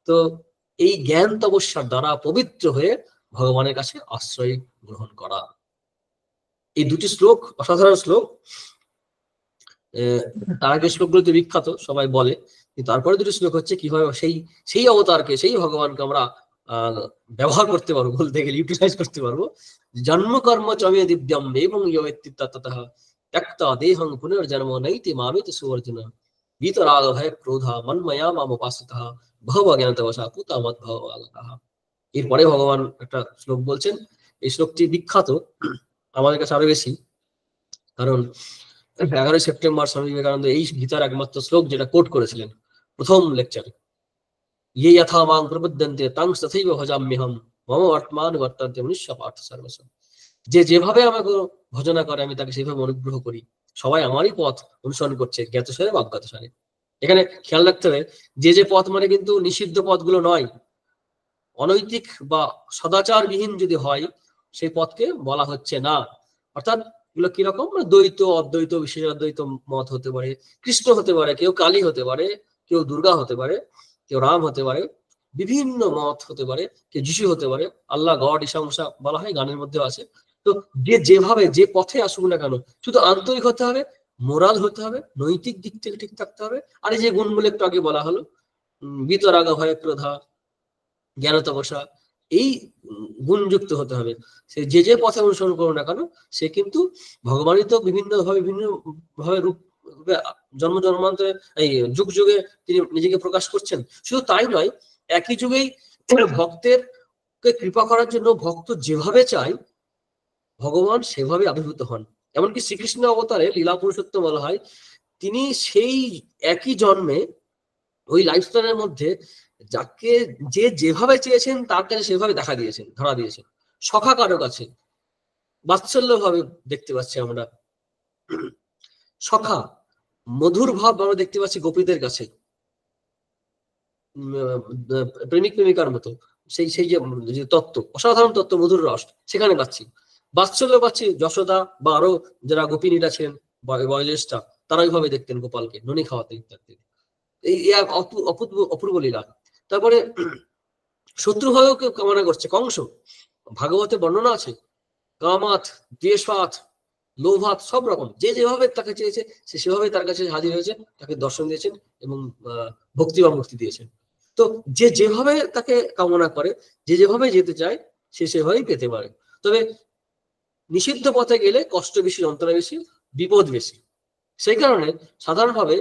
তো এই জ্ঞান তপস্যার দ্বারা পবিত্র হয়ে ভগবানের কাছে আশ্রয় গ্রহণ করা। এই দুটি শ্লোক অসাধারণ শ্লোক। তার আগে শ্লোকগুলো তো বিখ্যাত, সবাই বলে, কিন্তু তারপরে দুটি শ্লোক হচ্ছে কিভাবে সেই সেই অবতারকে, সেই ভগবানকে আমরা ব্যবহার করতে পারবো, বলতে গেলে ইউটিলাইজ করতে পারবো। জন্ম কর্ম চমে দিব্যম এবং ততঃ ত্যক্তা দেহং পুনর্জন্ম নৈতি মামিতি সুবর্জুন বিতরাগ ভয় ক্রোধা মন্ময়া মাম উপাসিতঃ ভব জ্ঞানতবসা পুতা মদ্ভব আগতঃ। এরপরে ভগবান একটা শ্লোক বলছেন, এই শ্লোকটি বিখ্যাত আমাদের কাছে আরো বেশি, কারণ 11ই সেপ্টেম্বর স্বামী বিবেকানন্দ এই গীতার একমাত্র শ্লোক যেটা কোট করেছিলেন প্রথম লেকচারে, ইয়ে যথা মাং প্রবুদ্ধন্তে তাং তথৈব ভজাম্যহম মম বর্তমান বর্তন্তে মনুষ্য পার্থ সর্বস্ব। যে যেভাবে আমাকে ভজনা করে আমি তাকে সেভাবে অনুগ্রহ করি, সবাই আমারই পথ অনুসরণ করছে, জ্ঞাতসারে বা অজ্ঞাতসারে। এখানে খেয়াল রাখতে হবে, যে যে পথ মানে কিন্তু নিষিদ্ধ পথগুলো নয়, অনৈতিক বা সদাচারবিহীন যদি হয় সেই পথকে বলা হচ্ছে না। অর্থাৎ এগুলো কিরকম, দ্বৈত অদ্বৈত বিশেষ অদ্বৈত মত হতে পারে, কৃষ্ণ হতে পারে, কেউ কালী হতে পারে, কেউ দুর্গা হতে পারে, কেউ রাম হতে পারে, বিভিন্ন মত হতে পারে, কেউ যিশু হতে পারে, আল্লাহ গড ঈশা মুসা বলা হয়, গানের মধ্যে আছে। তো যে যেভাবে যে পথে আসুক না কেন, শুধু আন্তরিক হতে হবে, মোরাল হতে হবে, নৈতিক দিক থেকে ঠিক থাকতে হবে। আর এই যে গুণগুলো একটু আগে বলা হলো, বিতরাগ ভয় ক্রোধা জ্ঞানতপসা, এই গুণযুক্ত হতে হবে। সে যে যে পথে অনুসরণ করো না কেন, সে কিন্তু ভগবানই তো বিভিন্ন ভাবে রূপ জন্ম জন্মান্তরে, এই যুগ যুগে তিনি নিজেকে প্রকাশ করছেন। শুধু তাই নয়, একই যুগেই ভক্তের কৃপা করার জন্য ভক্ত যেভাবে চায় ভগবান সেভাবে আবির্ভূত হন। এমনকি শ্রীকৃষ্ণ অবতারে লীলা পুরুষোত্তম বলা হয়, তিনি সেই একই জন্মে ওই লাইফস্টাইলের মধ্যে যাকে যে যেভাবে চেয়েছেন তার কাছে সেভাবে দেখা দিয়েছেন, ধরা দিয়েছেন। সখা কারো কাছে বাৎসল্য ভাবে দেখতে পাচ্ছি আমরা, সখা মধুর ভাব আমরা দেখতে পাচ্ছি গোপীদের কাছে, প্রেমিক প্রেমিকার মতো। সেই সেই যে তত্ত্ব, অসাধারণ তত্ত্ব, মধুর রস সেখানে পাচ্ছি। বাৎসল্য পাচ্ছি যশোদা বা আরো যারা গোপিনীরা ছিলেন বয়োজ্যেষ্ঠা, তারা ওইভাবে দেখতেন গোপালকে, ননি খাওয়াতে ইত্যাদি। এই অপূর্ব লীলা। তারপরে শত্রুভাবেও কেউ কামনা করছে, কংস, ভাগবতে বর্ণনা আছে, কামাত দ্বেষাত লোভাত সব রকম, যে যেভাবে তাকে চেয়েছে সে সেভাবে তার কাছে হাজির হয়েছে, তাকে দর্শন দিয়েছেন এবং ভক্তি বা মুক্তি দিয়েছেন। তো যে যেভাবে তাকে কামনা করে, যে যেভাবে যেতে চায়, সে সেভাবেই পেতে পারে। তবে নিষিদ্ধ পথে গেলে কষ্ট বেশি, যন্ত্রণা বেশি, বিপদ বেশি। সেই কারণে সাধারণভাবে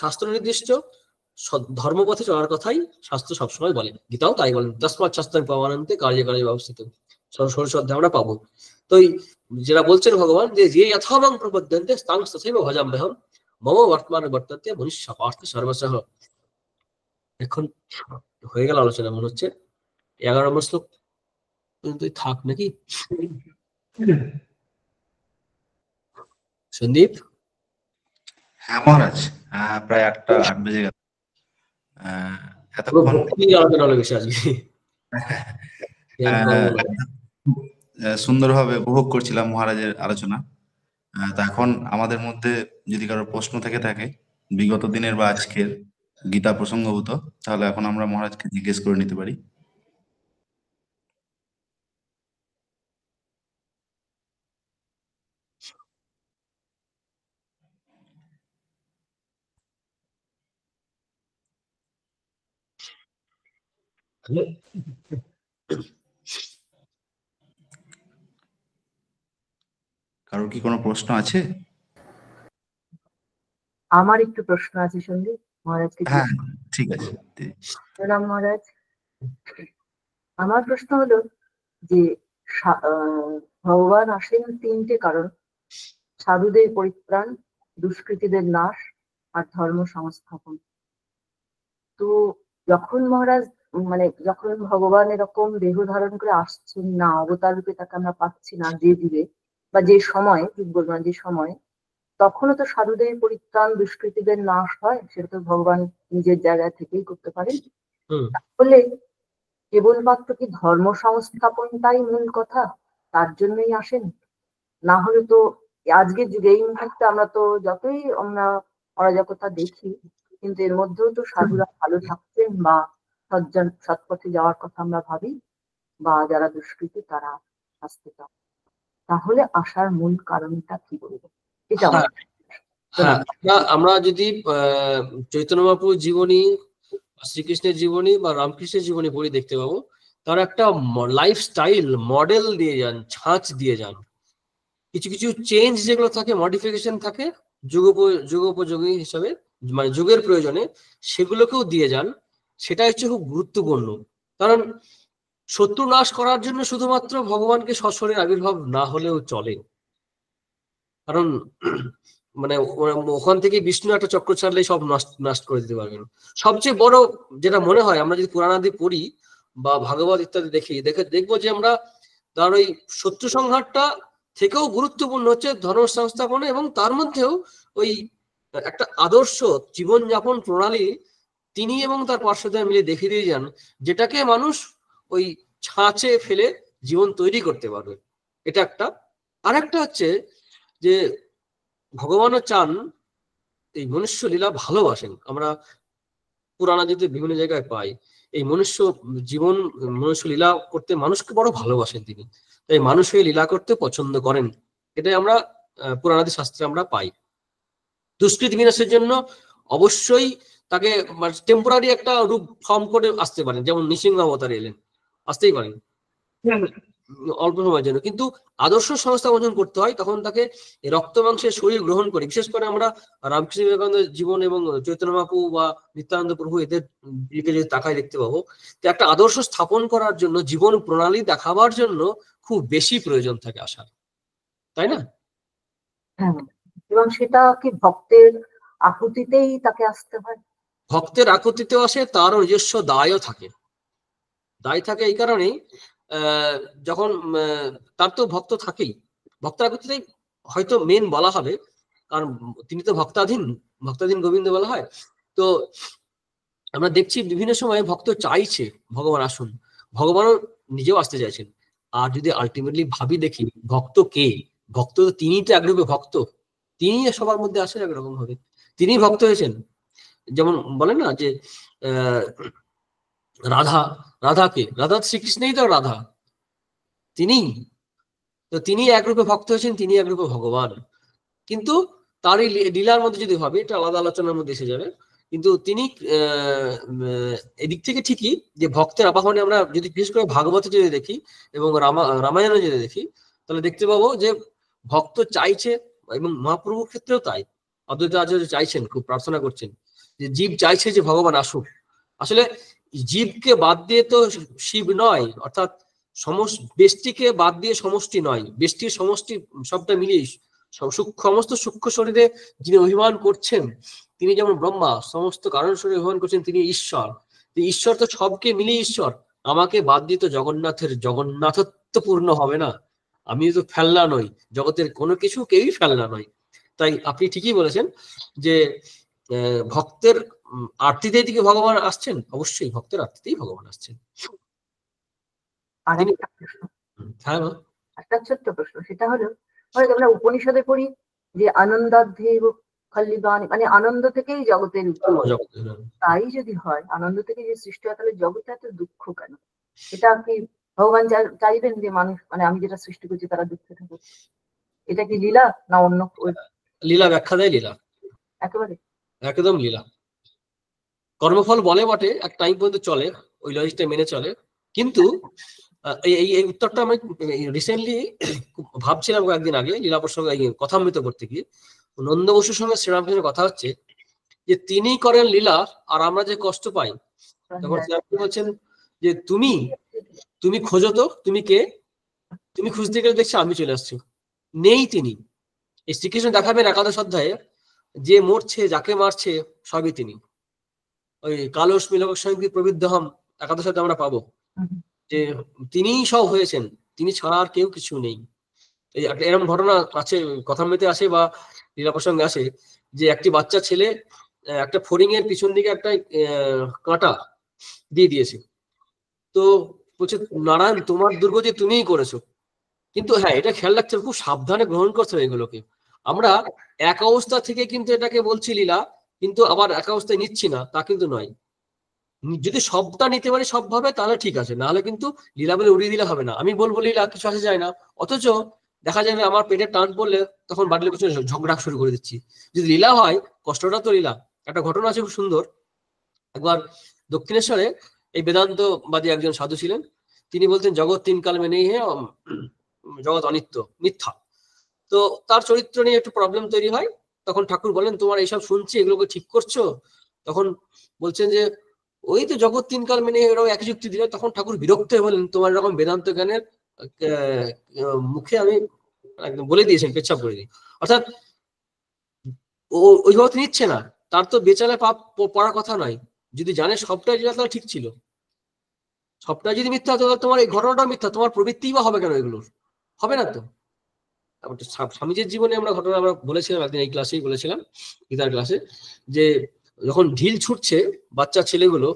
শাস্ত্র নির্দিষ্ট ধর্মপথে চলার কথাই শাস্ত্র সবসময় বলে, গীতাও তাই বলেন, তসমাৎ শাস্ত্রাং পাওয়ানন্তে কার্যে কার্যে ব্যবস্থিত, ষোড়শ অধ্যায়ে আমরা পাবো। তো যেটা বলছেন ভগবান, যে যে যথামাং প্রপদ্যন্তে তাং তথৈব ভজাম্যহম মম বর্তমানে বর্তন্তে মনুষ্য পার্থ সর্বসহ। এখন হয়ে গেল আলোচনা মনে হচ্ছে। 11 নম্বর শ্লোক। তুই থাক নাকি সন্দীপ? হ্যাঁ মহারাজ, প্রায় 8টা 8 বেজে গেল। পুরো এতক্ষণ ভক্তি নিয়ে আলোচনা হলো বেশি আজকে। জ্ঞান কর্ম নয়। সুন্দরভাবে উপভোগ করছিলাম মহারাজের আলোচনা। তা এখন আমাদের মধ্যে যদি কারোর প্রশ্ন থেকে থাকে বিগত দিনের বা আজকের গীতা প্রসঙ্গভূত, তাহলে এখন আমরা মহারাজকে জিজ্ঞেস করে নিতে পারি। কারোর কি কোনো প্রশ্ন আছে? আমার একটু প্রশ্ন আছে সন্দীপ, মহারাজকে। হ্যাঁ ঠিক আছে। প্রণাম মহারাজ। আমার প্রশ্ন হলো যে ভগবান আসেন 3টে কারণ: সাধুদের পরিত্রাণ, দুষ্কৃতীদের নাশ, আর ধর্ম সংস্থাপন। তো যখন মহারাজ যখন ভগবান এরকম দেহ ধারণ করে আসছেন না, অবতার রূপে তাকে আমরা পাচ্ছি না যে যুগে বা যে সময়, যুগ বলবো না, যে সময়, তখনও তো সাধুদের পরিত্রাণ, দুষ্কৃতীদের নাশ হয়। সেটা তো ভগবান নিজের জায়গা থেকেই করতে পারেন। তাহলে কেবলমাত্র কি ধর্ম সংস্থাপনটাই মূল কথা, তার জন্যই আসেন? না হলে তো আজকের যুগে এই মুহূর্তে আমরা তো যতই আমরা অরাজকতা দেখি, কিন্তু এর মধ্যেও তো সাধুরা ভালো থাকছেন বা সৎপথে যাওয়ার কথা আমরা ভাবি, বা যারা দুষ্কৃতী তারা আসতে চান। তাহলে আসার মূল কারণটা কি বলবো? এটা হ্যাঁ, আমরা যদি চৈতন্য মহাপ্রভুর জীবনী, শ্রীকৃষ্ণের জীবনী বা রামকৃষ্ণের জীবনী পড়ি, দেখতে পাবো তারা একটা লাইফস্টাইল মডেল দিয়ে যান, ছাঁচ দিয়ে যান। কিছু কিছু চেঞ্জ যেগুলো থাকে, মডিফিকেশন থাকে যুগোপযোগী হিসাবে, মানে যুগের প্রয়োজনে, সেগুলোকেও দিয়ে যান। সেটা হচ্ছে খুব গুরুত্বপূর্ণ। কারণ শত্রু নাশ করার জন্য শুধুমাত্র ভগবানকে সশরীর আবির্ভাব না হলেও চলে। কারণ মানে ওখান থেকে বিষ্ণু একটা চক্র ছাড়লেই সব নষ্ট করে দিতে পারবেন। সবচেয়ে বড় যেটা মনে হয়, আমরা যদি পুরাণাদি পড়ি বা ভাগবত ইত্যাদি দেখবো যে আমরা তার ওই শত্রু সংহারটা থেকেও গুরুত্বপূর্ণ হচ্ছে ধর্ম সংস্থাপনে, এবং তার মধ্যেও ওই একটা আদর্শ জীবনযাপন প্রণালী তিনি এবং তার পার্শ্বদের মিলে দেখিয়ে দিয়ে যান, যেটাকে মানুষ ওই ছাঁচে ফেলে জীবন তৈরি করতে পারবে। এটা একটা। আর একটা হচ্ছে যে ভগবানও চান, এই মনুষ্য লীলা ভালোবাসেন। আমরা পুরাণাদিতে বিভিন্ন জায়গায় পাই এই মনুষ্য জীবন, মনুষ্য লীলা করতে মানুষকে বড় ভালোবাসেন তিনি, তাই মানুষ এই লীলা করতে পছন্দ করেন। এটাই আমরা পুরাণাদি শাস্ত্রে আমরা পাই। দুষ্কৃতি বিনাশের জন্য অবশ্যই তাকে টেম্পোরারি একটা রূপ ফর্ম করে আসতে পারেন, যেমন নৃসিংহ অবতারে এলেন, আসতেই পারেন অল্প সময়ের জন্য। কিন্তু আদর্শ সংস্থাপন করতে হয়, তখন তাকে রক্ত মাংসের শরীর গ্রহণ করে। বিশেষ করে আমরা রামকৃষ্ণ বিবেকানন্দের জীবন এবং চৈতন্য মহাপ্রভু বা নিত্যানন্দ প্রভু এদের দিকে যদি তাকায় দেখতে পাবো, তো একটা আদর্শ স্থাপন করার জন্য, জীবন প্রণালী দেখাবার জন্য খুব বেশি প্রয়োজন থাকে আসার, তাই না? হ্যাঁ, এবং সেটা কি ভক্তের আকুতিতেই তাকে আসতে হয়? ভক্তের আকুতিতেও আসে, তারও নিজস্ব দায়ও থাকে। দায় থাকে এই কারণেই, যখন তার তো ভক্ত থাকেই, ভক্তের আকুতিতেই হয়তো মেন বলা হবে, কারণ তিনি তো ভক্তাধীন গোবিন্দ বলা হয়। তো আমরা দেখছি বিভিন্ন সময় ভক্ত চাইছে ভগবান আসুন, ভগবানও নিজেও আসতে চাইছেন। আর যদি আলটিমেটলি ভাবি দেখি ভক্ত কে, ভক্ত তো তিনি, তো একরূপে ভক্ত তিনি, সবার মধ্যে আসেন একরকম ভাবে, তিনি ভক্ত হয়েছেন। যেমন বলেন না যে রাধা শ্রীকৃষ্ণই তো রাধা, তিনি তো তিনি একরূপে ভক্ত হয়েছেন, তিনি একরূপে ভগবান। কিন্তু তারই লীলার মধ্যে যদি ভাবে, এটা আলাদা আলোচনার মধ্যে এসে যাবে, কিন্তু তিনি এদিক থেকে ঠিকই যে ভক্তের আবাহনে আমরা যদি বিশেষ করে ভাগবতে যদি দেখি এবং রামায়ণে যদি দেখি, তাহলে দেখতে পাবো যে ভক্ত চাইছে, এবং মহাপ্রভুর ক্ষেত্রেও তাই। অদ্বৈত আচার্য চাইছেন, খুব প্রার্থনা করছেন যে জীব চাইছে যে ভগবান আসুক। আসলে জীবকে বাদ দিয়ে তো শিব নয়, অর্থাৎ ব্যষ্টিকে বাদ দিয়ে সমষ্টি নয়, ব্যষ্টির সমষ্টি সবটা মিলিয়ে সমস্ত সূক্ষ্ম শরীরে যিনি অভিমান করছেন, তিনি যেমন ব্রহ্মা, সমস্ত কারণ শরীরে অভিমান করছেন তিনি ঈশ্বর। ঈশ্বর তো সবকে মিলিয়ে ঈশ্বর, আমাকে বাদ দিয়ে তো জগন্নাথের জগন্নাথত্ব পূর্ণ হবে না। আমি তো ফেলনা নই, জগতের কোনো কিছু কেউই ফেলনা নয়। তাই আপনি ঠিকই বলেছেন যে ভক্তের আরতিতে দিকে ভগবান আসছেন, অবশ্যই ভক্তের আরতিতেই ভগবান আসছেন। আর তিনি একটা প্রশ্ন, হ্যাঁ মা। একটা ছোট্ট প্রশ্ন, সেটা হলো হয়তো আমরা উপনিষদে পড়ি যে আনন্দাধ্যেব খল্লিবাণী, মানে আনন্দ থেকেই জগতের উৎপত্তি। জগতের তাই যদি হয় আনন্দ থেকে যে সৃষ্টি হয়, তাহলে জগতে এত দুঃখ কেন? এটা কি ভগবান চাইবেন যে মানুষ, মানে আমি যেটা সৃষ্টি করছি তারা দুঃখে থাকুক? এটা কি লীলা না অন্য লীলা ব্যাখ্যা দেয়, লীলা একেবারে? একদম লীলা। কর্মফল বলে বটে, এক টাইম পর্যন্ত চলে, ওই লজিকটা মেনে চলে। কিন্তু এই উত্তরটা আমি রিসেন্টলি ভাবছিলাম কয়েকদিন আগে লীলা প্রসঙ্গে কথামৃত করতে গিয়ে, নন্দ বসুর সঙ্গে শ্রীরামকৃষ্ণের কথা হচ্ছে যে তিনি করেন লীলা আর আমরা যে কষ্ট পাই। তখন শ্রীরামকৃষ্ণ বলছেন যে তুমি খোঁজো তো, তুমি কে? তুমি খুঁজতে গেলে দেখছি আমি চলে আসছি। নেই তিনি। এই শ্রীকৃষ্ণ দেখাবেন একাদশ অধ্যায়ে, যে মরছে, যাকে মারছে, সবই তিনি। ওই কালস মিলক সঙ্গী প্রবৃদ্ধহম একাদশ অধ্যায়ে আমরা পাবো যে তিনিই সব হয়েছেন, তিনি ছাড়া আর কেউ কিছু নেই। এই এরকম ঘটনা আছে, কথামৃতে আসে বা লীলা প্রসঙ্গে আসে, যে একটি বাচ্চা ছেলে একটা ফড়িং এর পিছন দিকে একটা কাঁটা দিয়ে দিয়েছে। তো বলছে, নারায়ণ তোমার দুর্গতি তুমিই করেছো। কিন্তু হ্যাঁ, এটা খেয়াল রাখতে হবে, খুব সাবধানে গ্রহণ করতে হবে এগুলোকে। আমরা এক অবস্থা থেকে কিন্তু এটাকে বলছি লীলা, কিন্তু আবার এক অবস্থায় নিচ্ছি না, তা কিন্তু নয়। যদি সবটা নিতে পারি সবভাবে তাহলে ঠিক আছে, নাহলে কিন্তু লীলা বলে উড়িয়ে দিলে হবে না। আমি বলবো লীলা, কিছু আসে যায় না, অথচ দেখা যায় আমার পেটে টান পড়লে তখন বাড়ির পিছনে ঝগড়া শুরু করে দিচ্ছি। যদি লীলা হয়, কষ্টটা তো লীলা। একটা ঘটনা আছে খুব সুন্দর। একবার দক্ষিণেশ্বরে এই বেদান্তবাদী একজন সাধু ছিলেন। তিনি বলতেন জগৎ তিন কাল মেনে জগৎ অনিত্য, মিথ্যা। তো তার চরিত্র নিয়ে একটু প্রবলেম তৈরি হয়। তখন ঠাকুর বলেন, তোমার এইসব শুনছি, এগুলোকে ঠিক করছো? তখন বলছেন যে ওই তো জগৎ তিন কাল মেনে, এরকম একই যুক্তি দিলে। তখন ঠাকুর বিরক্ত হয়ে বলেন, তোমার এরকম বেদান্ত জ্ঞানের মুখে আমি একদম বলে দিয়েছেন, পেচ্ছাপ করে দিই। অর্থাৎ ও ওই জগৎ নিচ্ছে না, তার তো বেচালে পাপ পড়ার কথা নয়। যদি জানে সবটাই যেটা, তাহলে ঠিক ছিল। সবটাই যদি মিথ্যা হতো, তোমার এই ঘটনাটা মিথ্যা, তোমার প্রবৃত্তিই বা হবে কেন? এগুলোর হবে না তো। স্বামীজির জীবনে আমরা ঘটনা আমরা বলেছিলাম একদিন, এই ক্লাসেই বলেছিলাম, গীতার ক্লাসে, যে যখন ঢিল ছুটছে বাচ্চা ছেলেগুলো,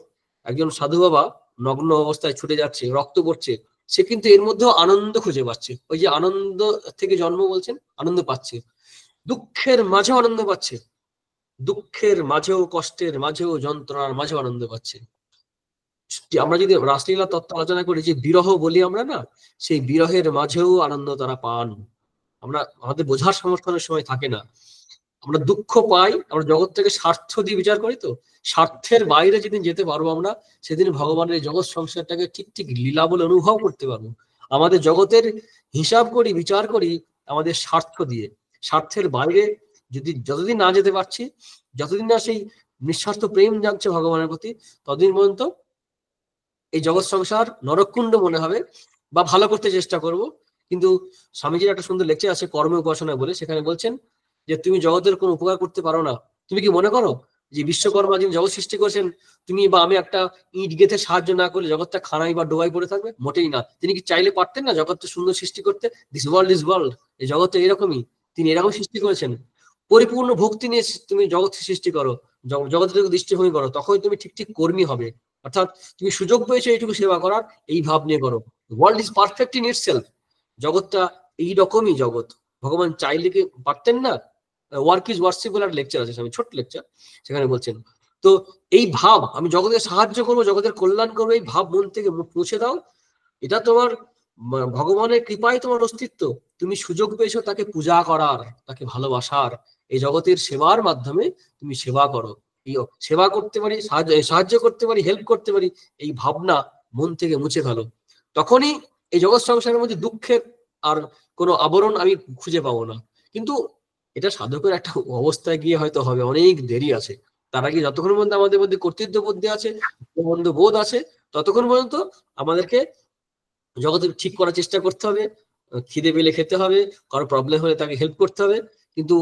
একজন সাধু বাবা নগ্ন অবস্থায় ছুটে যাচ্ছে, রক্ত পড়ছে, সে কিন্তু এর মধ্যেও আনন্দ খুঁজে পাচ্ছে। ওই যে আনন্দ থেকে জন্ম বলছেন, আনন্দ পাচ্ছে, দুঃখের মাঝেও আনন্দ পাচ্ছে, দুঃখের মাঝেও, কষ্টের মাঝেও, যন্ত্রণার মাঝেও আনন্দ পাচ্ছে। আমরা যদি রাসলীলা তত্ত্ব আলোচনা করি, যে বিরহ বলি আমরা না, সেই বিরহের মাঝেও আনন্দ তারা পান। আমরা আমাদের বোঝার সমর্থনের সময় থাকে না, আমরা দুঃখ পাই, আমরা জগৎ থেকে স্বার্থ দিয়ে বিচার করি। তো স্বার্থের বাইরে যেদিন যেতে পারবো আমরা, সেদিন ভগবানের জগৎ সংসারটাকে ঠিক ঠিক লীলা বলে অনুভব করতে পারবো। আমাদের জগতের হিসাব করি, বিচার করি আমাদের স্বার্থ দিয়ে। স্বার্থের বাইরে যতদিন না যেতে পারছি, যতদিন না সেই নিঃস্বার্থ প্রেম জাগছে ভগবানের প্রতি, ততদিন পর্যন্ত এই জগৎ সংসার নরককুণ্ড মনে হবে, বা ভালো করতে চেষ্টা করব। কিন্তু স্বামীজির একটা সুন্দর লেকচার আছে কর্ম উপাসনা বলে, সেখানে বলছেন যে তুমি জগতের কোনো উপকার করতে পারো না। তুমি কি মনে করো যে বিশ্বকর্মা যিনি জগৎ সৃষ্টি করেছেন, তুমি বা আমি একটা ইট গেঁথে সাহায্য না করলে জগৎটা খানাই বা ডোবাই পড়ে থাকবে? মোটেই না। তিনি কি চাইলে পারতেন না জগৎটা সুন্দর সৃষ্টি করতে? দিস ওয়ার্ল্ড, এই জগৎটা এরকমই, তিনি এরকম সৃষ্টি করেছেন। পরিপূর্ণ ভক্তি নিয়ে তুমি জগৎ সৃষ্টি করো, জগতের দৃষ্টিভঙ্গি করো, তখন তুমি ঠিক ঠিক কর্মী হবে। অর্থাৎ তুমি সুযোগ পেয়েছো এইটুকু সেবা করার, এই ভাব নিয়ে করো। World is perfect in itself. জগৎটা এইরকমই জগৎ। ভগবান চাইলে কি পারতেন না? ওয়ার্ক ইজ ওয়ার্শিপ বলে একটা লেকচার আছে, আমি ছোট্ট লেকচার, সেখানে বলছেন। তো এই ভাব, আমি জগতের সাহায্য করবো, জগতের কল্যাণ করবো, এই ভাব মন থেকে মুছে দাও। এটা তোমার ভগবানের কৃপায় তোমার অস্তিত্ব। তুমি সুযোগ পেয়েছো তাকে পূজা করার, তাকে ভালোবাসার, এই জগতের সেবার মাধ্যমে তুমি সেবা করো। এই সেবা করতে পারি, সাহায্য করতে পারি, হেল্প করতে পারি, এই ভাবনা মন থেকে মুছে ফেলো। তখনই এই জগৎ সংসারের মধ্যে দুঃখের আর কোনো আবরণ আমি খুঁজে পাবো না। কিন্তু এটা সাধকের একটা অবস্থায় গিয়ে হয়তো হবে, অনেক দেরি আছে। তার আগে যতক্ষণ পর্যন্ত আমাদের মধ্যে কর্তৃত্ব বুদ্ধি আছে, বন্ধু বোধ আছে, ততক্ষণ পর্যন্ত আমাদেরকে জগতে ঠিক করার চেষ্টা করতে হবে। খিদে পেলে খেতে হবে, কারো প্রবলেম হলে তাকে হেল্প করতে হবে। কিন্তু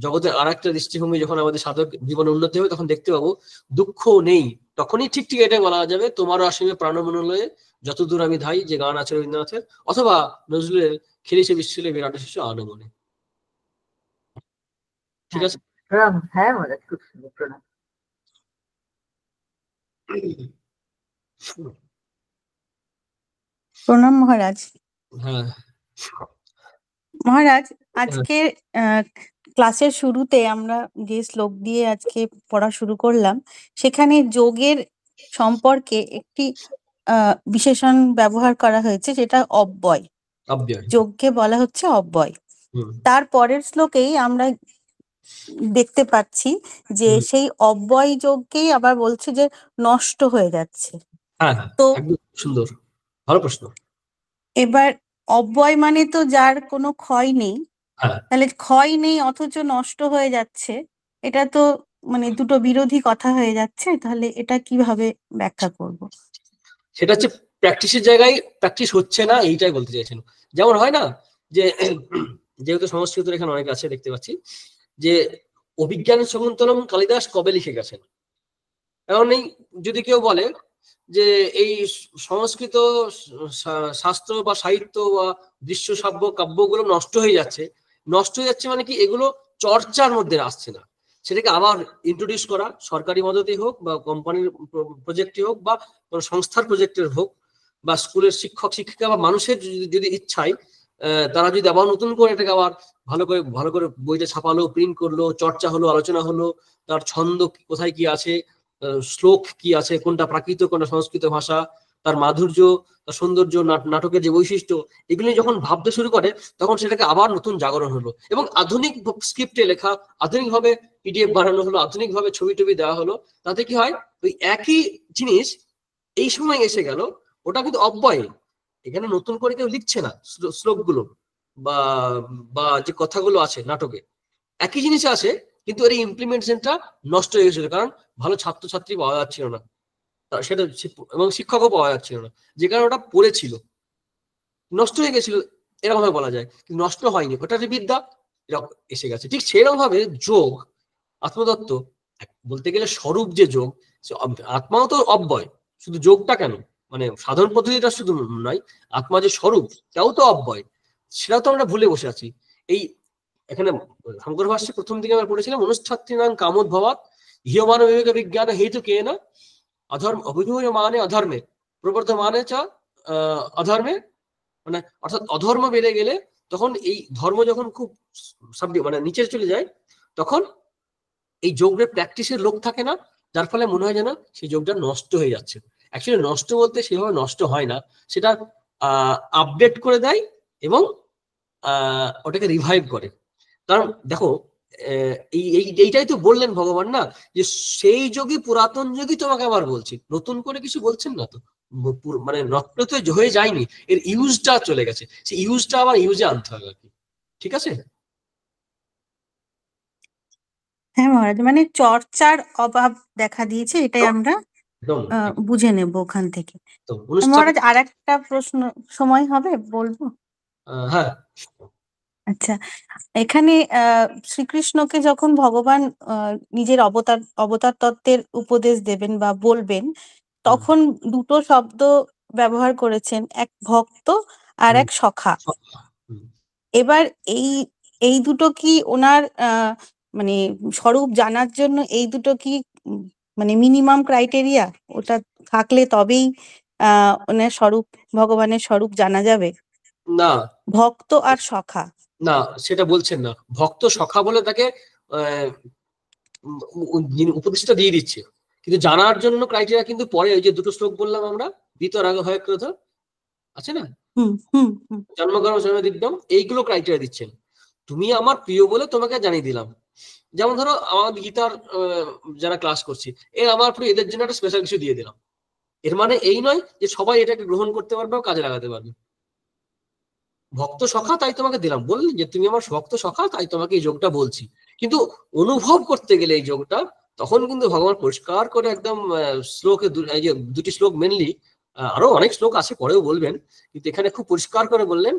জগতের আর একটা দৃষ্টিভঙ্গি যখন আমাদের সাধক জীবনে উন্নতি হবে, তখন দেখতে পাবো দুঃখ নেই। তখনই ঠিক ঠিক এটা বলা যাবে, তোমারও আসবে প্রাণমনোলয়ে যতদূর আমি ধাই, যে গান আছে রবীন্দ্রনাথের, অথবা নজরুলের খেলিছে বিশ্বলে বিরাট শিশু আনমনে। ঠিক আছে। প্রণাম। হ্যাঁ মহারাজ, খুব সুন্দর, প্রণাম। প্রণাম মহারাজ। হ্যাঁ মহারাজ, আজকে ক্লাসের শুরুতে আমরা যে শ্লোক দিয়ে আজকে পড়া শুরু করলাম, সেখানে যোগের সম্পর্কে একটি বিশেষণ ব্যবহার করা হয়েছে, যেটা অব্যয়। অব্যয়। যোগকে বলা হচ্ছে অব্যয়। হুম, তার পরের শ্লোকেই আমরা দেখতে পাচ্ছি যে সেই অব্যয় যোগকেই আবার বলছে যে নষ্ট হয়ে যাচ্ছে। হ্যাঁ তো একদম সুন্দর, ভালো প্রশ্ন। এবার অব্যয় মানে তো যার কোনো ক্ষয় নেই, হ্যাঁ, তাহলে ক্ষয় নেই অথচ নষ্ট হয়ে যাচ্ছে, এটা তো মানে দুটো বিরোধী কথা হয়ে যাচ্ছে। তাহলে এটা কিভাবে ব্যাখ্যা করব? সেটা হচ্ছে প্র্যাকটিসের জায়গায় প্র্যাকটিস হচ্ছে না, এইটাই বলতে চাইছেন। যেমন হয় না যে যেহেতু সংস্কৃত এখানে অনেক আছে দেখতে পাচ্ছি, যে অভিজ্ঞান শকুন্তলম কালিদাস কবে লিখে গেছেন। এখন এই যদি কেউ বলে যে এই সংস্কৃত শাস্ত্র বা সাহিত্য বা দৃশ্য শ্রাব্য কাব্যগুলো নষ্ট হয়ে যাচ্ছে, নষ্ট হয়ে যাচ্ছে মানে কি, এগুলো চর্চার মধ্যে আসছে না, সেটাকে আবার ইন্ট্রোডিউস করা, সরকারি মদতেই হোক বা কোম্পানির প্রজেক্টে হোক বা কোনো সংস্থার প্রজেক্টের হোক বা স্কুলের শিক্ষক শিক্ষিকা বা মানুষের যদি ইচ্ছায় তারা যদি আবার নতুন করে এটাকে আবার ভালো করে বইটা ছাপালো, প্রিন্ট করলো, চর্চা হলো, আলোচনা হলো, তার ছন্দ কোথায় কি আছে, শ্লোক কি আছে, কোনটা প্রাকৃত কোনটা সংস্কৃত ভাষা, তার মাধুর্য, তার সৌন্দর্য, নাটকের যে বৈশিষ্ট্য, এগুলি যখন ভাবতে শুরু করে তখন সেটাকে আবার নতুন জাগরণ হলো এবং আধুনিক স্ক্রিপ্টে লেখা, আধুনিক ভাবে পিডিএফ বানানো হলো, আধুনিক ভাবে ছবি টবি দেওয়া হলো। তাতে কি হয়, ওই একই জিনিস এই সময় এসে গেল, ওটা কিন্তু অব্যয়, এখানে নতুন করে কেউ লিখছে না শ্লোকগুলো বা বা যে কথাগুলো আছে নাটকে, একই জিনিস আছে, কিন্তু এর ইমপ্লিমেন্টেশনটা নষ্ট হয়ে গেছিল, কারণ ভালো ছাত্রছাত্রী পাওয়া যাচ্ছিল না, সেটা এবং শিক্ষকও পাওয়া যাচ্ছিল না, যে কারণে ওটা পড়েছিল, নষ্ট হয়ে গেছিল, এরকম ভাবে বলা যায়। কিন্তু নষ্ট হয়নি, ওটা যে বিদ্যা এসে গেছে। ঠিক সেরকম ভাবে যোগ, আত্মতত্ত্ব বলতে গেলে স্বরূপ যে যোগ, আত্মাও তো অব্যয়, শুধু যোগটা কেন, মানে সাধারণ পদ্ধতিটা শুধু নয়, আত্মা যে স্বরূপ তাও তো অব্যয়, সেটা তো আমরা ভুলে বসে আছি। এই এখানে শঙ্কর ভাষ্যে প্রথম দিকে আমরা পড়েছিলাম, অনুষ্ঠাত্রীনাং কামোদ্ভবাৎ হিয়মান বিবেক বিজ্ঞান হেতু কে না অধর্ম অভিধূয়মানে অধর্মে প্রবর্ধমানে চ অধর্মে, মানে অর্থাৎ অধর্ম বেড়ে গেলে তখন এই ধর্ম যখন খুব মানে নিচে চলে যায়, তখন এই যোগের প্র্যাকটিসের লোক থাকে না, যার ফলে মনে হয় যেন সেই যোগটা নষ্ট হয়ে যাচ্ছে। অ্যাকচুয়ালি নষ্ট বলতে সেভাবে নষ্ট হয় না, সেটা আপডেট করে দেয় এবং ওটাকে রিভাইভ করে। কারণ দেখো এইটাই তো বললেন ভগবান না, যে সেই যোগী পুরাতন যোগী তোমাকে আবার বলছি, নতুন করে কিছু বলছেন না তো, মানে নষ্ট তো হয়ে যায়নি, এর ইউজটা চলে গেছে, সেই ইউজটা আবার ইউজে আনতে হবে আর কি। ঠিক আছে। হ্যাঁ মহারাজ, মানে চর্চার অভাব দেখা দিয়েছে, এটাই আমরা বুঝে নেব ওখান থেকে। মহারাজ, আর একটা প্রশ্ন সময় হবে বলবো? হ্যাঁ। আচ্ছা, এখানে শ্রীকৃষ্ণকে যখন ভগবান নিজের অবতার তত্ত্বের উপদেশ দেবেন বা বলবেন, তখন দুটো শব্দ ব্যবহার করেছেন, এক ভক্ত আর এক সখা। এবার এই দুটো কি ওনার মানে স্বরূপ জানার জন্য এই দুটো কি মানে মিনিমাম ক্রাইটেরিয়া? ওটা থাকলে তবেই ওনার স্বরূপ, ভগবানের স্বরূপ জানা যাবে? না, ভক্ত আর সখা না সেটা বলছেন না, ভক্ত সখা বলে তাকে উপদেশটা দিয়ে দিচ্ছে, কিন্তু জানার জন্য ক্রাইটেরিয়া কিন্তু পরে, ওই যে দুটো শ্লোক বললাম আমরা, বিতরাগ হয় ক্রোধ আছে না, জন্মকর্ম জন্মদিব্যম, এইগুলো ক্রাইটেরিয়া দিচ্ছেন। তুমি আমার প্রিয় বলে তোমাকে জানিয়ে দিলাম। যেমন ধরো আমার গীতার যারা ক্লাস করছি, আমার প্রিয়, এদের জন্য একটা স্পেশাল কিছু দিয়ে দিলাম, এর মানে এই নয় যে সবাই এটাকে গ্রহণ করতে পারবে ও কাজে লাগাতে পারবে। ভক্ত সখা তাই তোমাকে দিলাম, বললেন যে তুমি আমার ভক্ত সখা তাই তোমাকে এই যোগটা বলছি, কিন্তু অনুভব করতে গেলে এই যোগটা, তখন কিন্তু ভগবান পরিষ্কার করে একদম শ্লোকে, এই যে দুটি শ্লোক মেনলি, আরো অনেক শ্লোক আছে পরেও বলবেন, কিন্তু এখানে খুব পরিষ্কার করে বললেন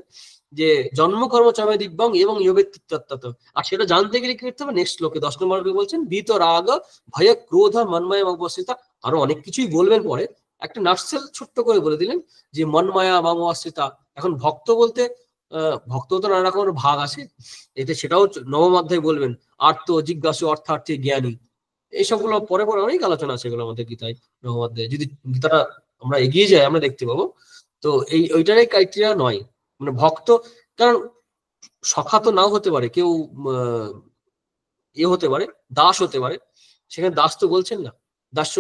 যে জন্মকর্ম চমে দিব্যং এবং ইয়বেত্তত্ত্ব। আর সেটা জানতে গেলে কি করতে হবে, নেক্সট শ্লোকে 10 নম্বর বলছেন বিত রাগ ভয় ক্রোধ মন্ময় অবস্থিতা, আরো অনেক কিছুই বলবেন পরে, একটা নাটসেল ছোট্ট করে বলে দিলেন যে মন্মায়া মাম আশ্রিতা। এখন ভক্ত বলতে ভক্ত তো নানা রকমের ভাগ আছে, এতে সেটাও নবম অধ্যায় বলবেন, আর্ত, জিজ্ঞাসু, অর্থার্থী, জ্ঞানী, এইসবগুলো পরে পরে অনেক আলোচনা আছে এগুলো আমাদের গীতায়, নবম অধ্যায়ে। যদি গীতাটা আমরা এগিয়ে যাই আমরা দেখতে পাবো। তো ওইটারই ক্রাইটেরিয়া নয়, মানে ভক্ত, কারণ সখা তো নাও হতে পারে, কেউ হতে পারে, দাস হতে পারে, সেখানে দাস তো বলছেন না। দাস্য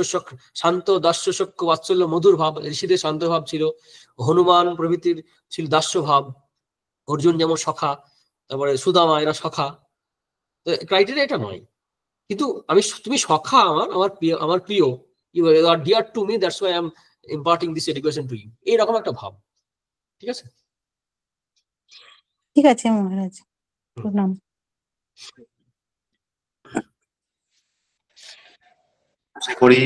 শান্ত, দাস্য সখ্য, বাৎসল্য, মধুর ভাব, ঋষিদের শান্ত ভাব ছিল, হনুমান প্রভৃতির ছিল দাস্য ভাব, অর্জুন যেমন সখা, তারপরে সুদামা, এরা সখা। তো ক্রাইটেরিয়া এটা নয়, কিন্তু তুমি সখা আমার প্রিয়, you are dear to me, that's why I am imparting this education to you, এইরকম একটা ভাব। ঠিক আছে, ঠিক আছে মহারাজ, প্রণাম। আশা করি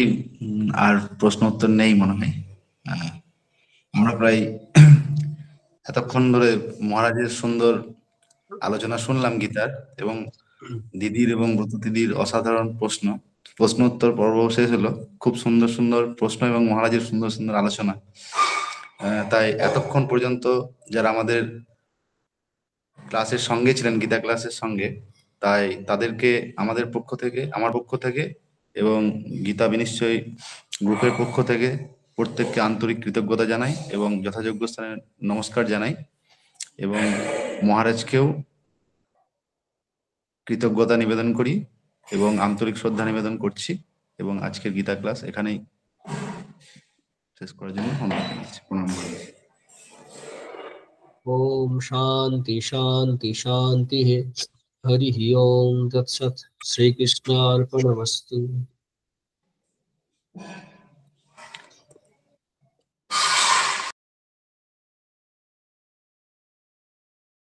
আর প্রশ্ন উত্তর নেই মনে হয়। আমরা প্রায় এতক্ষণ ধরে মহারাজের সুন্দর আলোচনা শুনলাম গীতার, এবং দিদির এবং ব্রত দিদির অসাধারণ প্রশ্ন উত্তর পর্ব শেষ হলো। খুব সুন্দর সুন্দর প্রশ্ন এবং মহারাজের সুন্দর সুন্দর আলোচনা। তাই এতক্ষণ পর্যন্ত যারা আমাদের ক্লাসের সঙ্গে ছিলেন, গীতা ক্লাসের সঙ্গে, তাই তাদেরকে আমাদের পক্ষ থেকে, আমার পক্ষ থেকে এবং গীতা বিনিশ্চয় গ্রুপের পক্ষ থেকে প্রত্যেককে আন্তরিক কৃতজ্ঞতা জানাই এবং যথাযোগ্য স্থানে নমস্কার জানাই, এবং মহারাজকেও কৃতজ্ঞতা নিবেদন করি এবং আন্তরিক শ্রদ্ধা নিবেদন করছি, এবং আজকের গীতা ক্লাস এখানেই শেষ করার জন্য অনুরোধ জানাচ্ছি। প্রণাম। ওম শান্তি শান্তি শান্তি। হরি ওম তৎসৎ। শ্রীকৃষ্ণার্পণমস্তু।